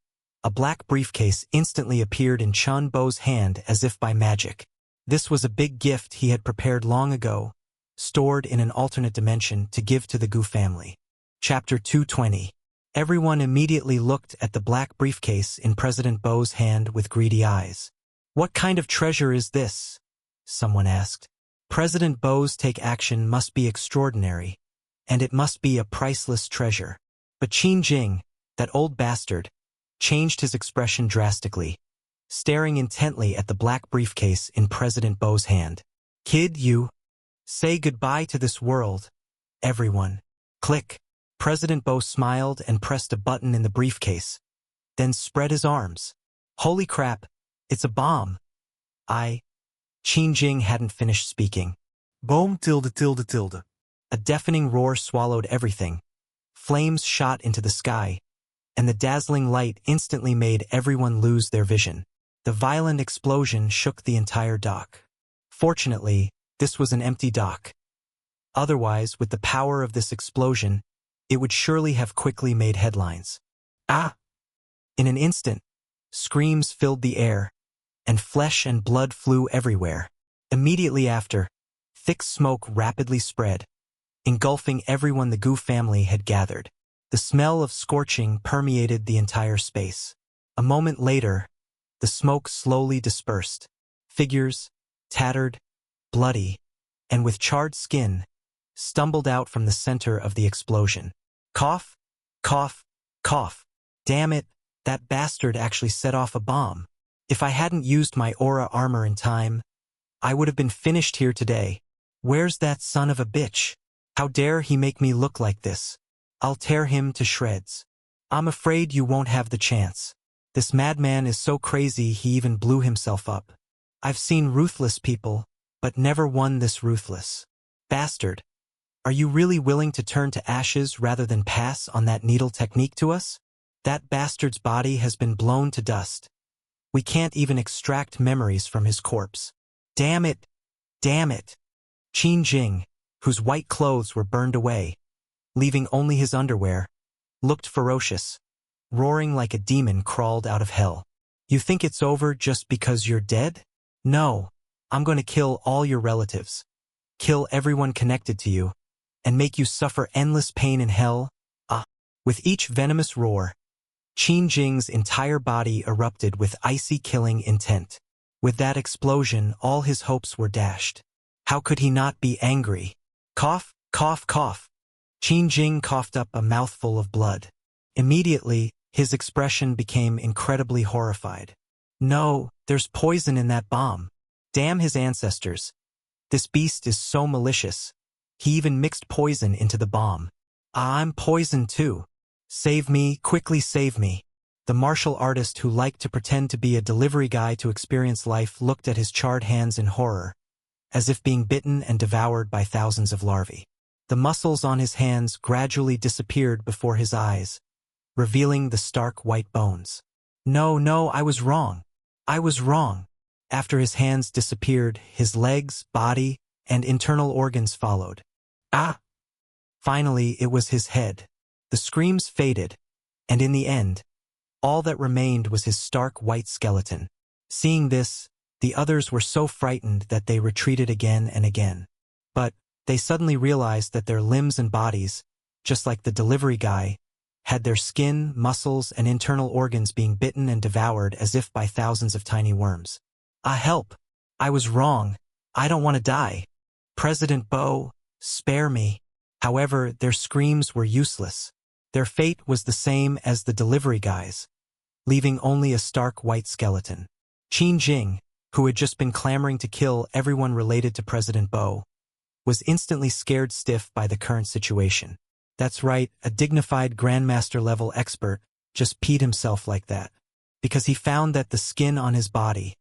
a black briefcase instantly appeared in Chunbo's hand as if by magic. This was a big gift he had prepared long ago, stored in an alternate dimension to give to the Gu family. Chapter 220. Everyone immediately looked at the black briefcase in President Bo's hand with greedy eyes. "What kind of treasure is this?" someone asked. President Bo's take action must be extraordinary, and it must be a priceless treasure. But Qin Jing, that old bastard, changed his expression drastically, staring intently at the black briefcase in President Bo's hand. "Kid, you say goodbye to this world, everyone." Click. President Bo smiled and pressed a button in the briefcase, then spread his arms. "Holy crap, it's a bomb." Qin Jing hadn't finished speaking. Boom tilde. A deafening roar swallowed everything. Flames shot into the sky, and the dazzling light instantly made everyone lose their vision. The violent explosion shook the entire dock. Fortunately, this was an empty dock. Otherwise, with the power of this explosion, it would surely have quickly made headlines. "Ah!" In an instant, screams filled the air, and flesh and blood flew everywhere. Immediately after, thick smoke rapidly spread, engulfing everyone the Gu family had gathered. The smell of scorching permeated the entire space. A moment later, the smoke slowly dispersed. Figures, tattered, bloody, and with charred skin, stumbled out from the center of the explosion. Cough, cough, cough. Damn it, that bastard actually set off a bomb. If I hadn't used my aura armor in time, I would have been finished here today. Where's that son of a bitch? How dare he make me look like this? I'll tear him to shreds. I'm afraid you won't have the chance. This madman is so crazy he even blew himself up. I've seen ruthless people, but never one this ruthless. Bastard, are you really willing to turn to ashes rather than pass on that needle technique to us? That bastard's body has been blown to dust. We can't even extract memories from his corpse. Damn it! Damn it! Qin Jing, whose white clothes were burned away, leaving only his underwear, looked ferocious. Roaring like a demon crawled out of hell. "You think it's over just because you're dead? No, I'm going to kill all your relatives, kill everyone connected to you, and make you suffer endless pain in hell." With each venomous roar, Qin Jing's entire body erupted with icy killing intent. With that explosion, all his hopes were dashed. How could he not be angry? Cough, cough, cough. Qin Jing coughed up a mouthful of blood. Immediately, his expression became incredibly horrified. "No, there's poison in that bomb. Damn his ancestors. This beast is so malicious. He even mixed poison into the bomb. I'm poisoned too. Save me, quickly save me." The martial artist who liked to pretend to be a delivery guy to experience life looked at his charred hands in horror, as if being bitten and devoured by thousands of larvae. The muscles on his hands gradually disappeared before his eyes, revealing the stark white bones. No, I was wrong. I was wrong. After his hands disappeared, his legs, body, and internal organs followed. Finally, it was his head. The screams faded, and in the end, all that remained was his stark white skeleton. Seeing this, the others were so frightened that they retreated again and again. But they suddenly realized that their limbs and bodies, just like the delivery guy, had their skin, muscles, and internal organs being bitten and devoured as if by thousands of tiny worms. Help! I was wrong. I don't want to die. President Bo, spare me. However, their screams were useless. Their fate was the same as the delivery guys, leaving only a stark white skeleton. Qin Jing, who had just been clamoring to kill everyone related to President Bo, was instantly scared stiff by the current situation. That's right, a dignified Grandmaster-level expert just peed himself like that, because he found that the skin on his body,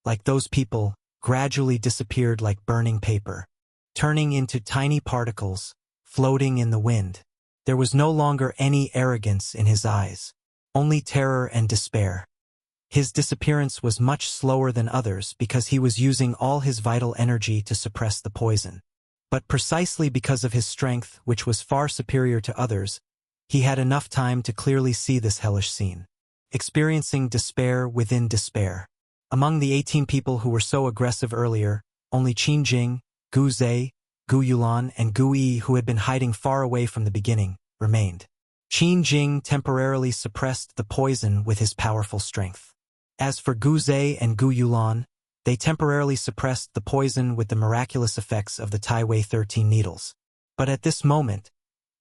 like those people, gradually disappeared like burning paper, turning into tiny particles, floating in the wind. There was no longer any arrogance in his eyes, only terror and despair. His disappearance was much slower than others because he was using all his vital energy to suppress the poison. But precisely because of his strength, which was far superior to others, he had enough time to clearly see this hellish scene. Experiencing despair within despair. Among the 18 people who were so aggressive earlier, only Qin Jing, Gu Zhe, Gu Yulan, and Gu Yi, who had been hiding far away from the beginning, remained. Qin Jing temporarily suppressed the poison with his powerful strength. As for Gu Zhe and Gu Yulan, they temporarily suppressed the poison with the miraculous effects of the Taiwei 13 needles. But at this moment,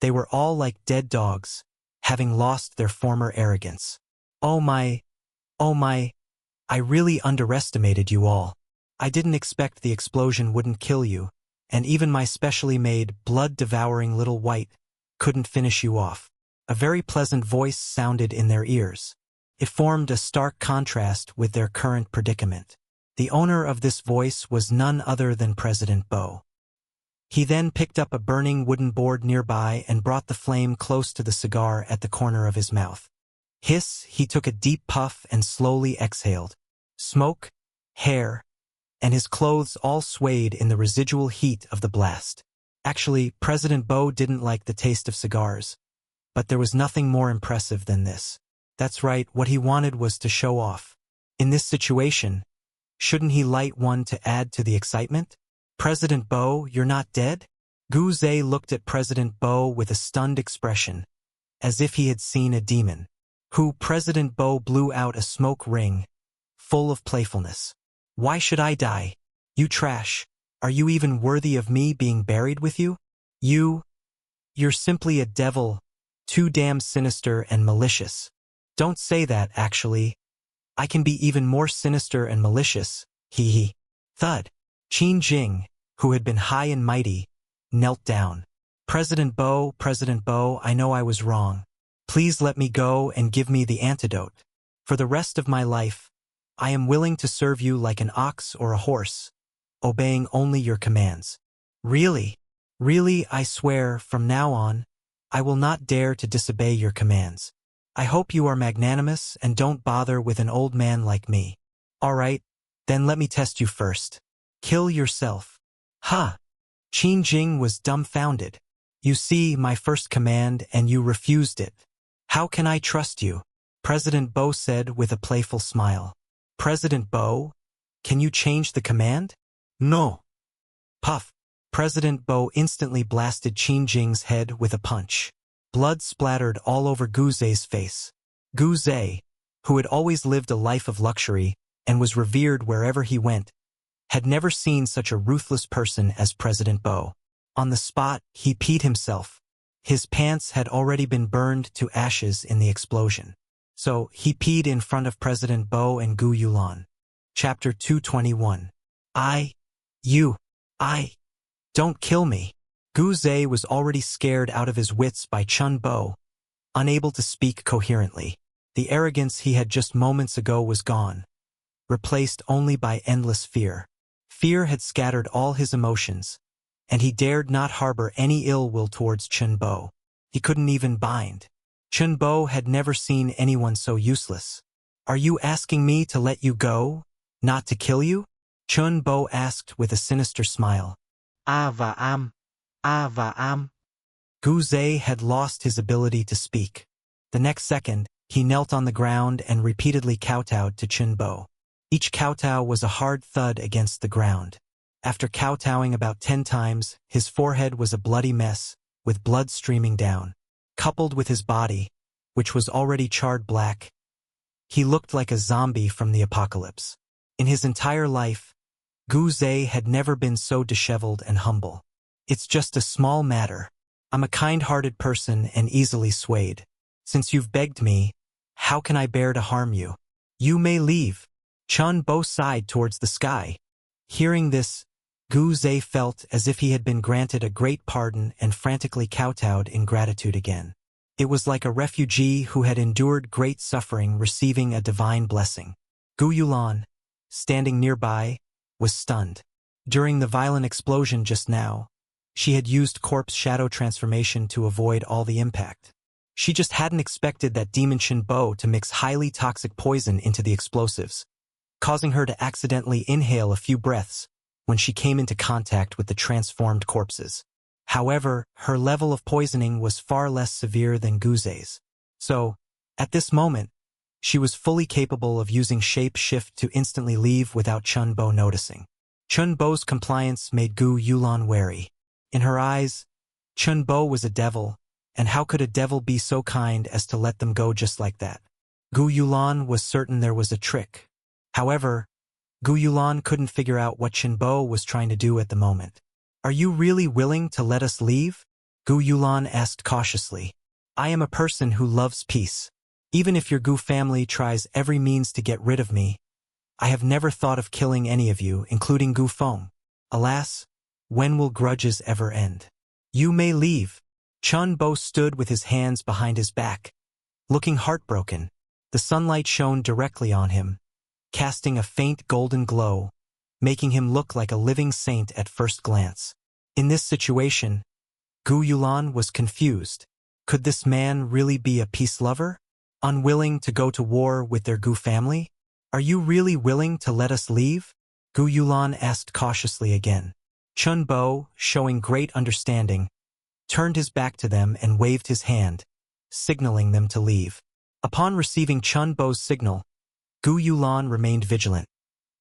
they were all like dead dogs, having lost their former arrogance. Oh my, I really underestimated you all. I didn't expect the explosion wouldn't kill you, and even my specially made, blood-devouring little white couldn't finish you off. A very pleasant voice sounded in their ears. It formed a stark contrast with their current predicament. The owner of this voice was none other than President Bo. He then picked up a burning wooden board nearby and brought the flame close to the cigar at the corner of his mouth. He took a deep puff and slowly exhaled. Smoke, hair, and his clothes all swayed in the residual heat of the blast. Actually, President Bo didn't like the taste of cigars, but there was nothing more impressive than this. That's right, what he wanted was to show off. In this situation, shouldn't he light one to add to the excitement? President Bo, you're not dead? Gu Zhe looked at President Bo with a stunned expression, as if he had seen a demon. President Bo blew out a smoke ring, full of playfulness. Why should I die? You trash. Are you even worthy of me being buried with you? You're simply a devil, too damn sinister and malicious. Don't say that, actually. I can be even more sinister and malicious, hee. Thud. Qin Jing, who had been high and mighty, knelt down. President Bo, I know I was wrong. Please let me go and give me the antidote. For the rest of my life, I am willing to serve you like an ox or a horse, obeying only your commands. Really, I swear, from now on, I will not dare to disobey your commands. I hope you are magnanimous and don't bother with an old man like me. All right, then let me test you first. Kill yourself. Qin Jing was dumbfounded. You see my first command and you refused it. How can I trust you? President Bo said with a playful smile. President Bo, can you change the command? No. Puff. President Bo instantly blasted Qin Jing's head with a punch. Blood splattered all over Gu Zhe's face. Gu Zhe, who had always lived a life of luxury and was revered wherever he went, had never seen such a ruthless person as President Bo. On the spot, he peed himself. His pants had already been burned to ashes in the explosion. So, he peed in front of President Bo and Gu Yulan. Chapter 221. Don't kill me. Gu Zhe was already scared out of his wits by Chun Bo, unable to speak coherently. The arrogance he had just moments ago was gone, replaced only by endless fear. Fear had scattered all his emotions, and he dared not harbor any ill will towards Chun Bo. He couldn't even bind. Chun Bo had never seen anyone so useless. Are you asking me to let you go, not to kill you? Chun Bo asked with a sinister smile. Ava am. Gu Zhe had lost his ability to speak. The next second, he knelt on the ground and repeatedly kowtowed to Chun Bo. Each kowtow was a hard thud against the ground. After kowtowing about 10 times, his forehead was a bloody mess, with blood streaming down. Coupled with his body, which was already charred black. He looked like a zombie from the apocalypse. In his entire life, Gu Zhe had never been so disheveled and humble. It's just a small matter. I'm a kind-hearted person and easily swayed. Since you've begged me, how can I bear to harm you? You may leave. Chun Bo sighed towards the sky. Hearing this, Gu Zhe felt as if he had been granted a great pardon and frantically kowtowed in gratitude again. It was like a refugee who had endured great suffering receiving a divine blessing. Gu Yulan, standing nearby, was stunned. During the violent explosion just now, she had used corpse shadow transformation to avoid all the impact. She just hadn't expected that demon Shin Bo to mix highly toxic poison into the explosives, causing her to accidentally inhale a few breaths when she came into contact with the transformed corpses. However, her level of poisoning was far less severe than Gu Zhe's. So, at this moment, she was fully capable of using shape shift to instantly leave without Chun Bo noticing. Chun Bo's compliance made Gu Yulan wary. In her eyes, Chun Bo was a devil, and how could a devil be so kind as to let them go just like that? Gu Yulan was certain there was a trick. However, Gu Yulan couldn't figure out what Chun Bo was trying to do at the moment. Are you really willing to let us leave? Gu Yulan asked cautiously. I am a person who loves peace. Even if your Gu family tries every means to get rid of me, I have never thought of killing any of you, including Gu Feng. Alas, when will grudges ever end? You may leave. Chun Bo stood with his hands behind his back, looking heartbroken. The sunlight shone directly on him, casting a faint golden glow, making him look like a living saint at first glance. In this situation, Gu Yulan was confused. Could this man really be a peace lover? Unwilling to go to war with their Gu family? Are you really willing to let us leave? Gu Yulan asked cautiously again. Chun Bo, showing great understanding, turned his back to them and waved his hand, signaling them to leave. Upon receiving Chun Bo's signal, Gu Yulan remained vigilant,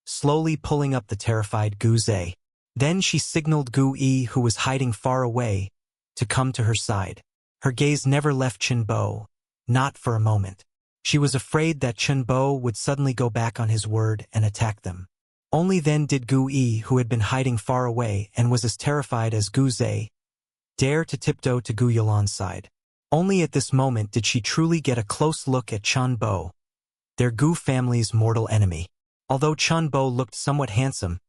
slowly pulling up the terrified Gu Zhe. Then she signaled Gu Yi, who was hiding far away, to come to her side. Her gaze never left Chun Bo, not for a moment. She was afraid that Chun Bo would suddenly go back on his word and attack them. Only then did Gu Yi, who had been hiding far away and was as terrified as Gu Zhe, dare to tiptoe to Gu Yulan's side. Only at this moment did she truly get a close look at Chun Bo, their Gu family's mortal enemy. Although Chun Bo looked somewhat handsome,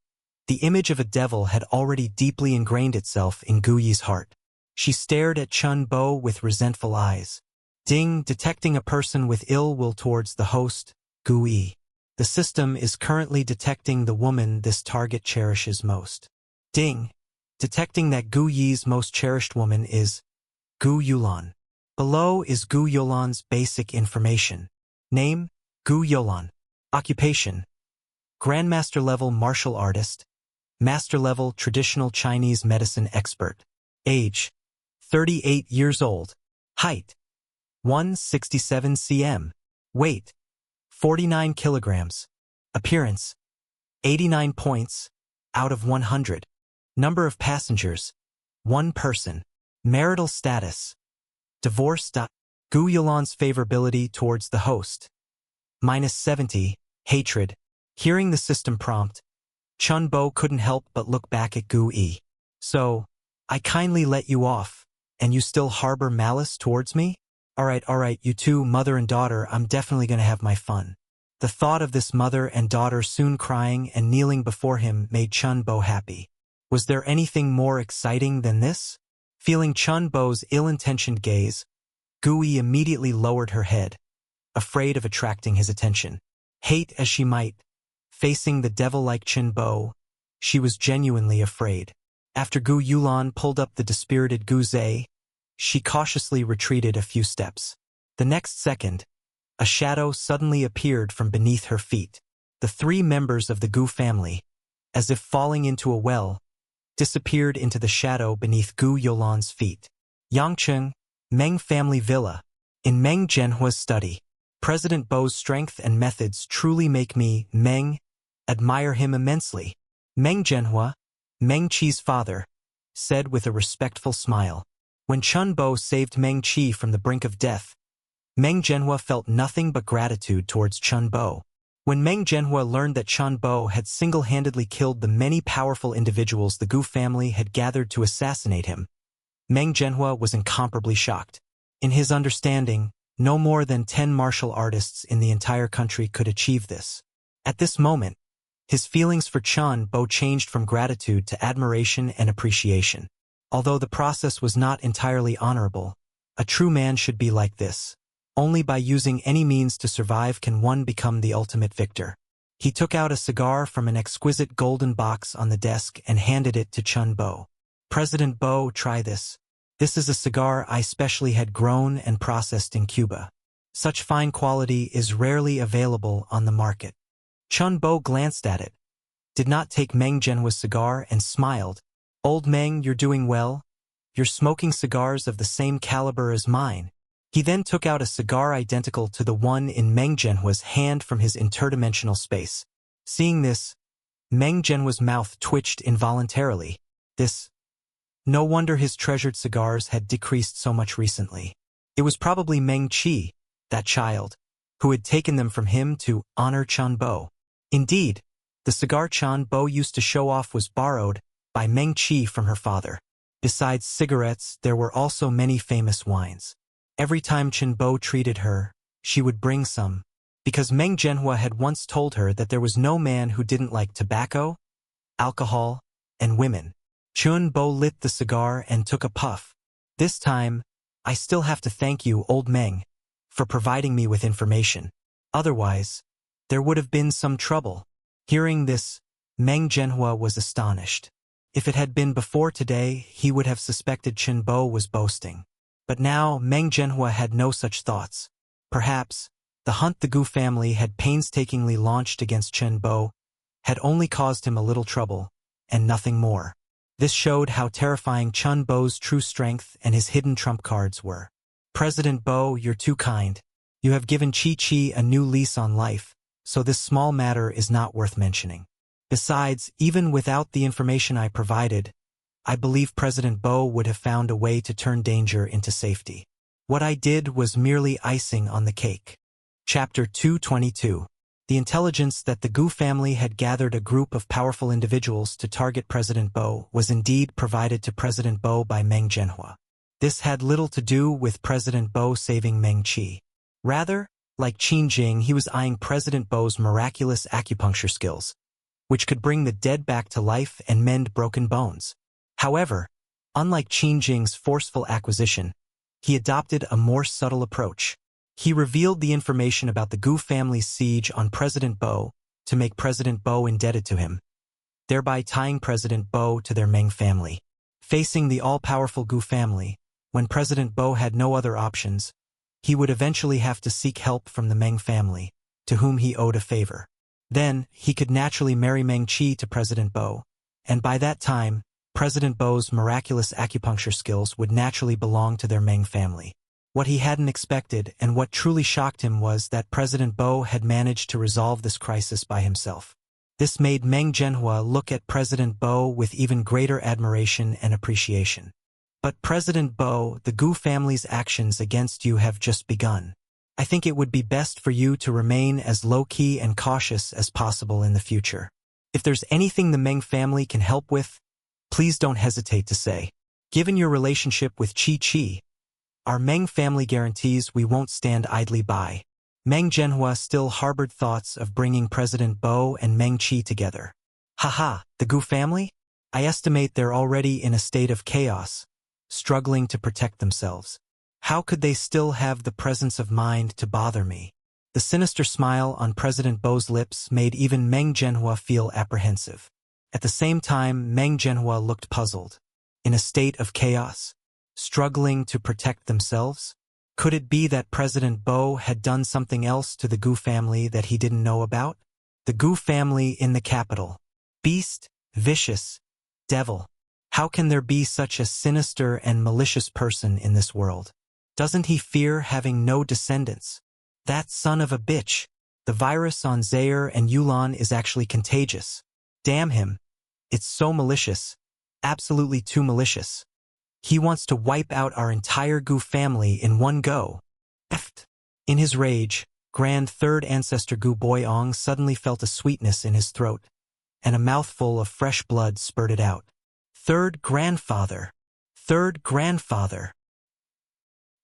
the image of a devil had already deeply ingrained itself in Gu Yi's heart. She stared at Chun Bo with resentful eyes. Ding, detecting a person with ill will towards the host, Gu Yi. The system is currently detecting the woman this target cherishes most. Ding, detecting that Gu Yi's most cherished woman is Gu Yulan. Below is Gu Yulan's basic information. Name, Gu Yulan. Occupation, Grandmaster level martial artist, Master level traditional Chinese medicine expert. Age, 38 years old. Height, 167 cm. Weight, 49 kilograms. Appearance, 89 points out of 100. Number of passengers, 1 person. Marital status, divorced. Gu Yulan's favorability towards the host, -70. Hatred. Hearing the system prompt, Chun Bo couldn't help but look back at Gu Yi. So, I kindly let you off, and you still harbor malice towards me? Alright, you two, mother and daughter, I'm definitely gonna have my fun. The thought of this mother and daughter soon crying and kneeling before him made Chun Bo happy. Was there anything more exciting than this? Feeling Chun Bo's ill-intentioned gaze, Gu Yi immediately lowered her head, afraid of attracting his attention. Hate as she might, facing the devil-like Chun Bo, she was genuinely afraid. After Gu Yulan pulled up the dispirited Gu Zhe, she cautiously retreated a few steps. The next second, a shadow suddenly appeared from beneath her feet. The 3 members of the Gu family, as if falling into a well, disappeared into the shadow beneath Gu Yulan's feet. Yangcheng, Meng family villa. In Meng Zhenhua's study, President Bo's strength and methods truly make me, Meng, admire him immensely. Meng Zhenhua, Meng Qi's father, said with a respectful smile. When Chun Bo saved Meng Qi from the brink of death, Meng Jianhua felt nothing but gratitude towards Chen Bo. When Meng Jianhua learned that Chen Bo had single-handedly killed the many powerful individuals the Gu family had gathered to assassinate him, Meng Jianhua was incomparably shocked. In his understanding, no more than 10 martial artists in the entire country could achieve this. At this moment, his feelings for Chen Bo changed from gratitude to admiration and appreciation. Although the process was not entirely honorable, a true man should be like this. Only by using any means to survive can one become the ultimate victor. He took out a cigar from an exquisite golden box on the desk and handed it to Chen Bo. President Bo, try this. This is a cigar I specially had grown and processed in Cuba. Such fine quality is rarely available on the market. Chen Bo glanced at it, did not take Meng Jianhua's cigar and smiled. Old Meng, you're doing well. You're smoking cigars of the same caliber as mine. He then took out a cigar identical to the one in Meng Jianhua's hand from his interdimensional space. Seeing this, Meng Jianhua's mouth twitched involuntarily. No wonder his treasured cigars had decreased so much recently. It was probably Meng Qi, that child, who had taken them from him to honor Chen Bo. Indeed, the cigar Chen Bo used to show off was borrowed by Meng Qi from her father. Besides cigarettes, there were also many famous wines. Every time Chen Bo treated her, she would bring some, because Meng Jianhua had once told her that there was no man who didn't like tobacco, alcohol, and women. Chen Bo lit the cigar and took a puff. This time, I still have to thank you, old Meng, for providing me with information. Otherwise, there would have been some trouble. Hearing this, Meng Jianhua was astonished. If it had been before today, he would have suspected Chen Bo was boasting. But now, Meng Jianhua had no such thoughts. Perhaps, the hunt the Gu family had painstakingly launched against Chen Bo had only caused him a little trouble, and nothing more. This showed how terrifying Chen Bo's true strength and his hidden trump cards were. President Bo, you're too kind. You have given Chi-Chi a new lease on life, so this small matter is not worth mentioning. Besides, even without the information I provided, I believe President Bo would have found a way to turn danger into safety. What I did was merely icing on the cake. Chapter 222. The intelligence that the Gu family had gathered a group of powerful individuals to target President Bo was indeed provided to President Bo by Meng Jianhua. This had little to do with President Bo saving Meng Qi. Rather, like Qin Jing, he was eyeing President Bo's miraculous acupuncture skills, which could bring the dead back to life and mend broken bones. However, unlike Qin Jing's forceful acquisition, he adopted a more subtle approach. He revealed the information about the Gu family's siege on President Bo to make President Bo indebted to him, thereby tying President Bo to their Meng family. Facing the all-powerful Gu family, when President Bo had no other options, he would eventually have to seek help from the Meng family, to whom he owed a favor. Then, he could naturally marry Meng Qi to President Bo, and by that time, President Bo's miraculous acupuncture skills would naturally belong to their Meng family. What he hadn't expected and what truly shocked him was that President Bo had managed to resolve this crisis by himself. This made Meng Jianhua look at President Bo with even greater admiration and appreciation. But President Bo, the Gu family's actions against you have just begun. I think it would be best for you to remain as low-key and cautious as possible in the future. If there's anything the Meng family can help with, please don't hesitate to say. Given your relationship with Chi-Chi, our Meng family guarantees we won't stand idly by. Meng Jianhua still harbored thoughts of bringing President Bo and Meng Qi together. Haha, the Gu family? I estimate they're already in a state of chaos, struggling to protect themselves. How could they still have the presence of mind to bother me? The sinister smile on President Bo's lips made even Meng Jianhua feel apprehensive. At the same time, Meng Jianhua looked puzzled. In a state of chaos? Struggling to protect themselves? Could it be that President Bo had done something else to the Gu family that he didn't know about? The Gu family in the capital. Beast, vicious, devil. How can there be such a sinister and malicious person in this world? Doesn't he fear having no descendants? That son of a bitch. The virus on Zaire and Yulon is actually contagious. Damn him. It's so malicious. Absolutely too malicious. He wants to wipe out our entire Gu family in one go. Eft. In his rage, Grand Third Ancestor Gu Boyong suddenly felt a sweetness in his throat, and a mouthful of fresh blood spurted out. Third grandfather! Third grandfather!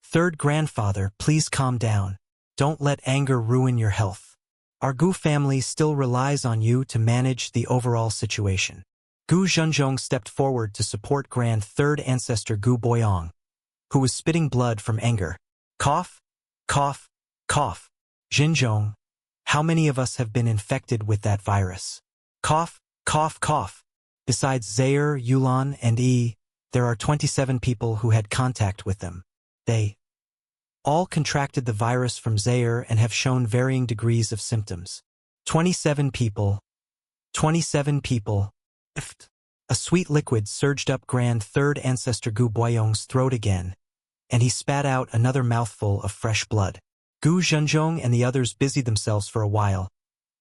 Third grandfather, please calm down. Don't let anger ruin your health. Our Gu family still relies on you to manage the overall situation. Gu Zhenzhong stepped forward to support Grand Third Ancestor Gu Boyong, who was spitting blood from anger. Cough, cough, cough. Zhenzhong, how many of us have been infected with that virus? Cough, cough, cough. Besides Zaire, Yulan, and Yi, there are 27 people who had contact with them. They all contracted the virus from Zaire and have shown varying degrees of symptoms. 27 people. 27 people. A sweet liquid surged up Grand Third Ancestor Gu Boyong's throat again, and he spat out another mouthful of fresh blood. Gu Zhenzhong and the others busied themselves for a while,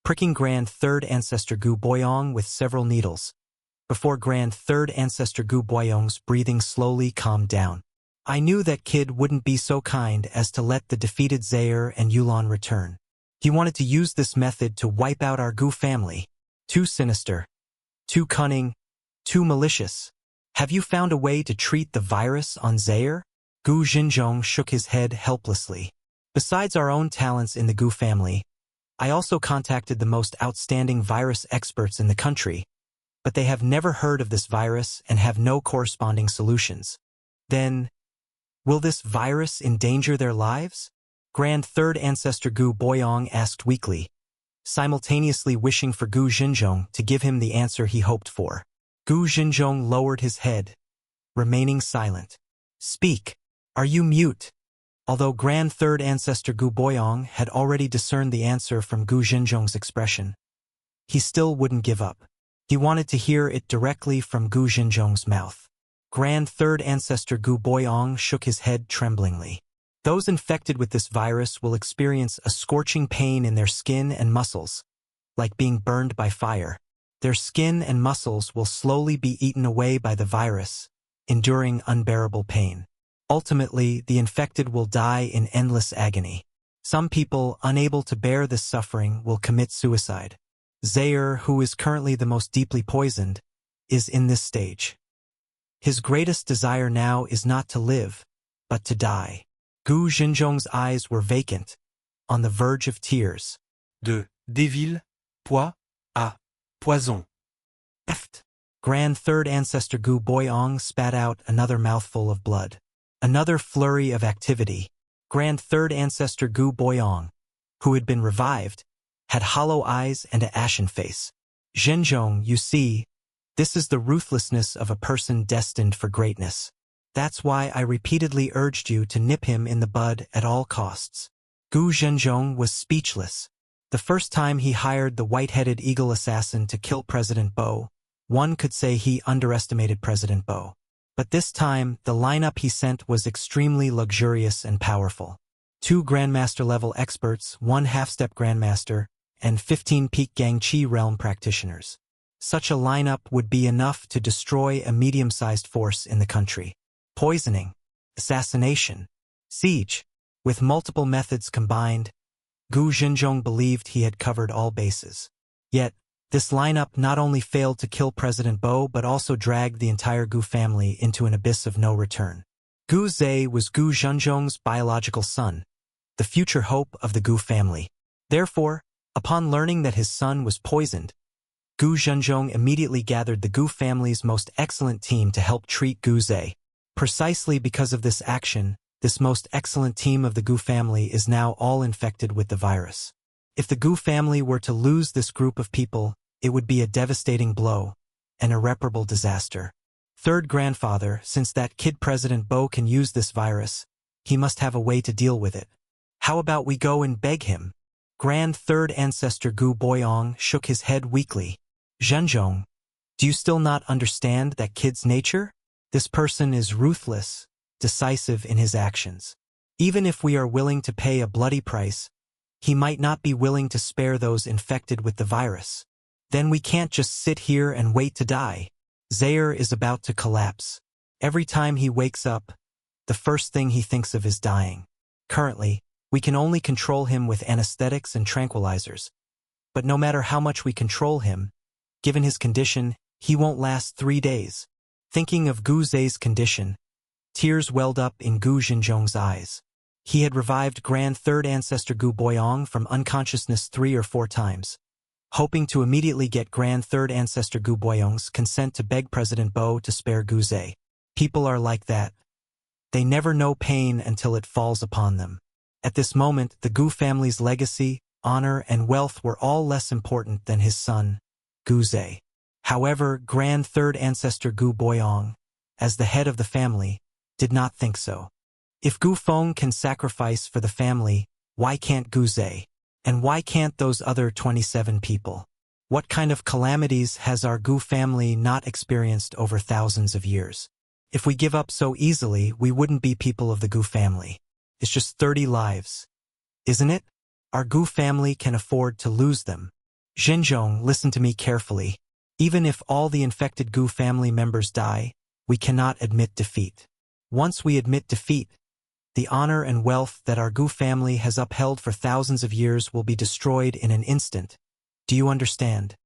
pricking Grand Third Ancestor Gu Boyong with several needles, before Grand Third Ancestor Gu Boyong's breathing slowly calmed down. I knew that kid wouldn't be so kind as to let the defeated Zaire and Yulan return. He wanted to use this method to wipe out our Gu family. Too sinister. Too cunning. Too malicious. Have you found a way to treat the virus on Zaire? Gu Zhenzhong shook his head helplessly. Besides our own talents in the Gu family, I also contacted the most outstanding virus experts in the country, but they have never heard of this virus and have no corresponding solutions. Then, will this virus endanger their lives? Grand Third Ancestor Gu Boyong asked weakly, simultaneously wishing for Gu Zhenzhong to give him the answer he hoped for. Gu Zhenzhong lowered his head, remaining silent. Speak. Are you mute? Although Grand Third Ancestor Gu Boyong had already discerned the answer from Gu Zhenzhong's expression, he still wouldn't give up. He wanted to hear it directly from Gu Zhenzhong's mouth. Grand Third Ancestor Gu Boyong shook his head tremblingly. Those infected with this virus will experience a scorching pain in their skin and muscles, like being burned by fire. Their skin and muscles will slowly be eaten away by the virus, enduring unbearable pain. Ultimately, the infected will die in endless agony. Some people, unable to bear this suffering, will commit suicide. Zaire, who is currently the most deeply poisoned, is in this stage. His greatest desire now is not to live, but to die. Gu Zhenzhong's eyes were vacant, on the verge of tears. De dévil, pois, à poison. Grand Third Ancestor Gu Boyong spat out another mouthful of blood. Another flurry of activity. Grand Third Ancestor Gu Boyong, who had been revived, had hollow eyes and an ashen face. Zhenzhong, you see, this is the ruthlessness of a person destined for greatness. That's why I repeatedly urged you to nip him in the bud at all costs. Gu Zhenzhong was speechless. The first time he hired the white-headed eagle assassin to kill President Bo, one could say he underestimated President Bo. But this time, the lineup he sent was extremely luxurious and powerful. 2 Grandmaster-level experts, 1 half-step Grandmaster, and 15 peak Gang Chi realm practitioners. Such a lineup would be enough to destroy a medium-sized force in the country. Poisoning, assassination, siege. With multiple methods combined, Gu Zhenzhong believed he had covered all bases. Yet, this lineup not only failed to kill President Bo but also dragged the entire Gu family into an abyss of no return. Gu Zhe was Gu Zhenzhong's biological son, the future hope of the Gu family. Therefore, upon learning that his son was poisoned, Gu Zhenzhong immediately gathered the Gu family's most excellent team to help treat Gu Zhe. Precisely because of this action, this most excellent team of the Gu family is now all infected with the virus. If the Gu family were to lose this group of people, it would be a devastating blow, an irreparable disaster. Third grandfather, since that kid President Bo can use this virus, he must have a way to deal with it. How about we go and beg him? Grand Third Ancestor Gu Boyong shook his head weakly. Zhenzhong, do you still not understand that kid's nature? This person is ruthless, decisive in his actions. Even if we are willing to pay a bloody price, he might not be willing to spare those infected with the virus. Then we can't just sit here and wait to die. Zaire is about to collapse. Every time he wakes up, the first thing he thinks of is dying. Currently, We can only control him with anesthetics and tranquilizers. But no matter how much we control him, given his condition, he won't last 3 days. Thinking of Gu Zei's condition, tears welled up in Gu Xinzhong's eyes. He had revived Grand Third Ancestor Gu Boyong from unconsciousness 3 or 4 times, hoping to immediately get Grand Third Ancestor Gu Boyong's consent to beg President Bo to spare Gu Zei. People are like that. They never know pain until it falls upon them. At this moment, the Gu family's legacy, honor, and wealth were all less important than his son, Gu Zei. However, Grand Third Ancestor Gu Boyong, as the head of the family, did not think so. If Gu Feng can sacrifice for the family, why can't Gu Zei? And why can't those other 27 people? What kind of calamities has our Gu family not experienced over thousands of years? If we give up so easily, we wouldn't be people of the Gu family. It's just 30 lives. Isn't it? Our Gu family can afford to lose them. Xinzhong, listen to me carefully. Even if all the infected Gu family members die, we cannot admit defeat. Once we admit defeat, the honor and wealth that our Gu family has upheld for thousands of years will be destroyed in an instant. Do you understand?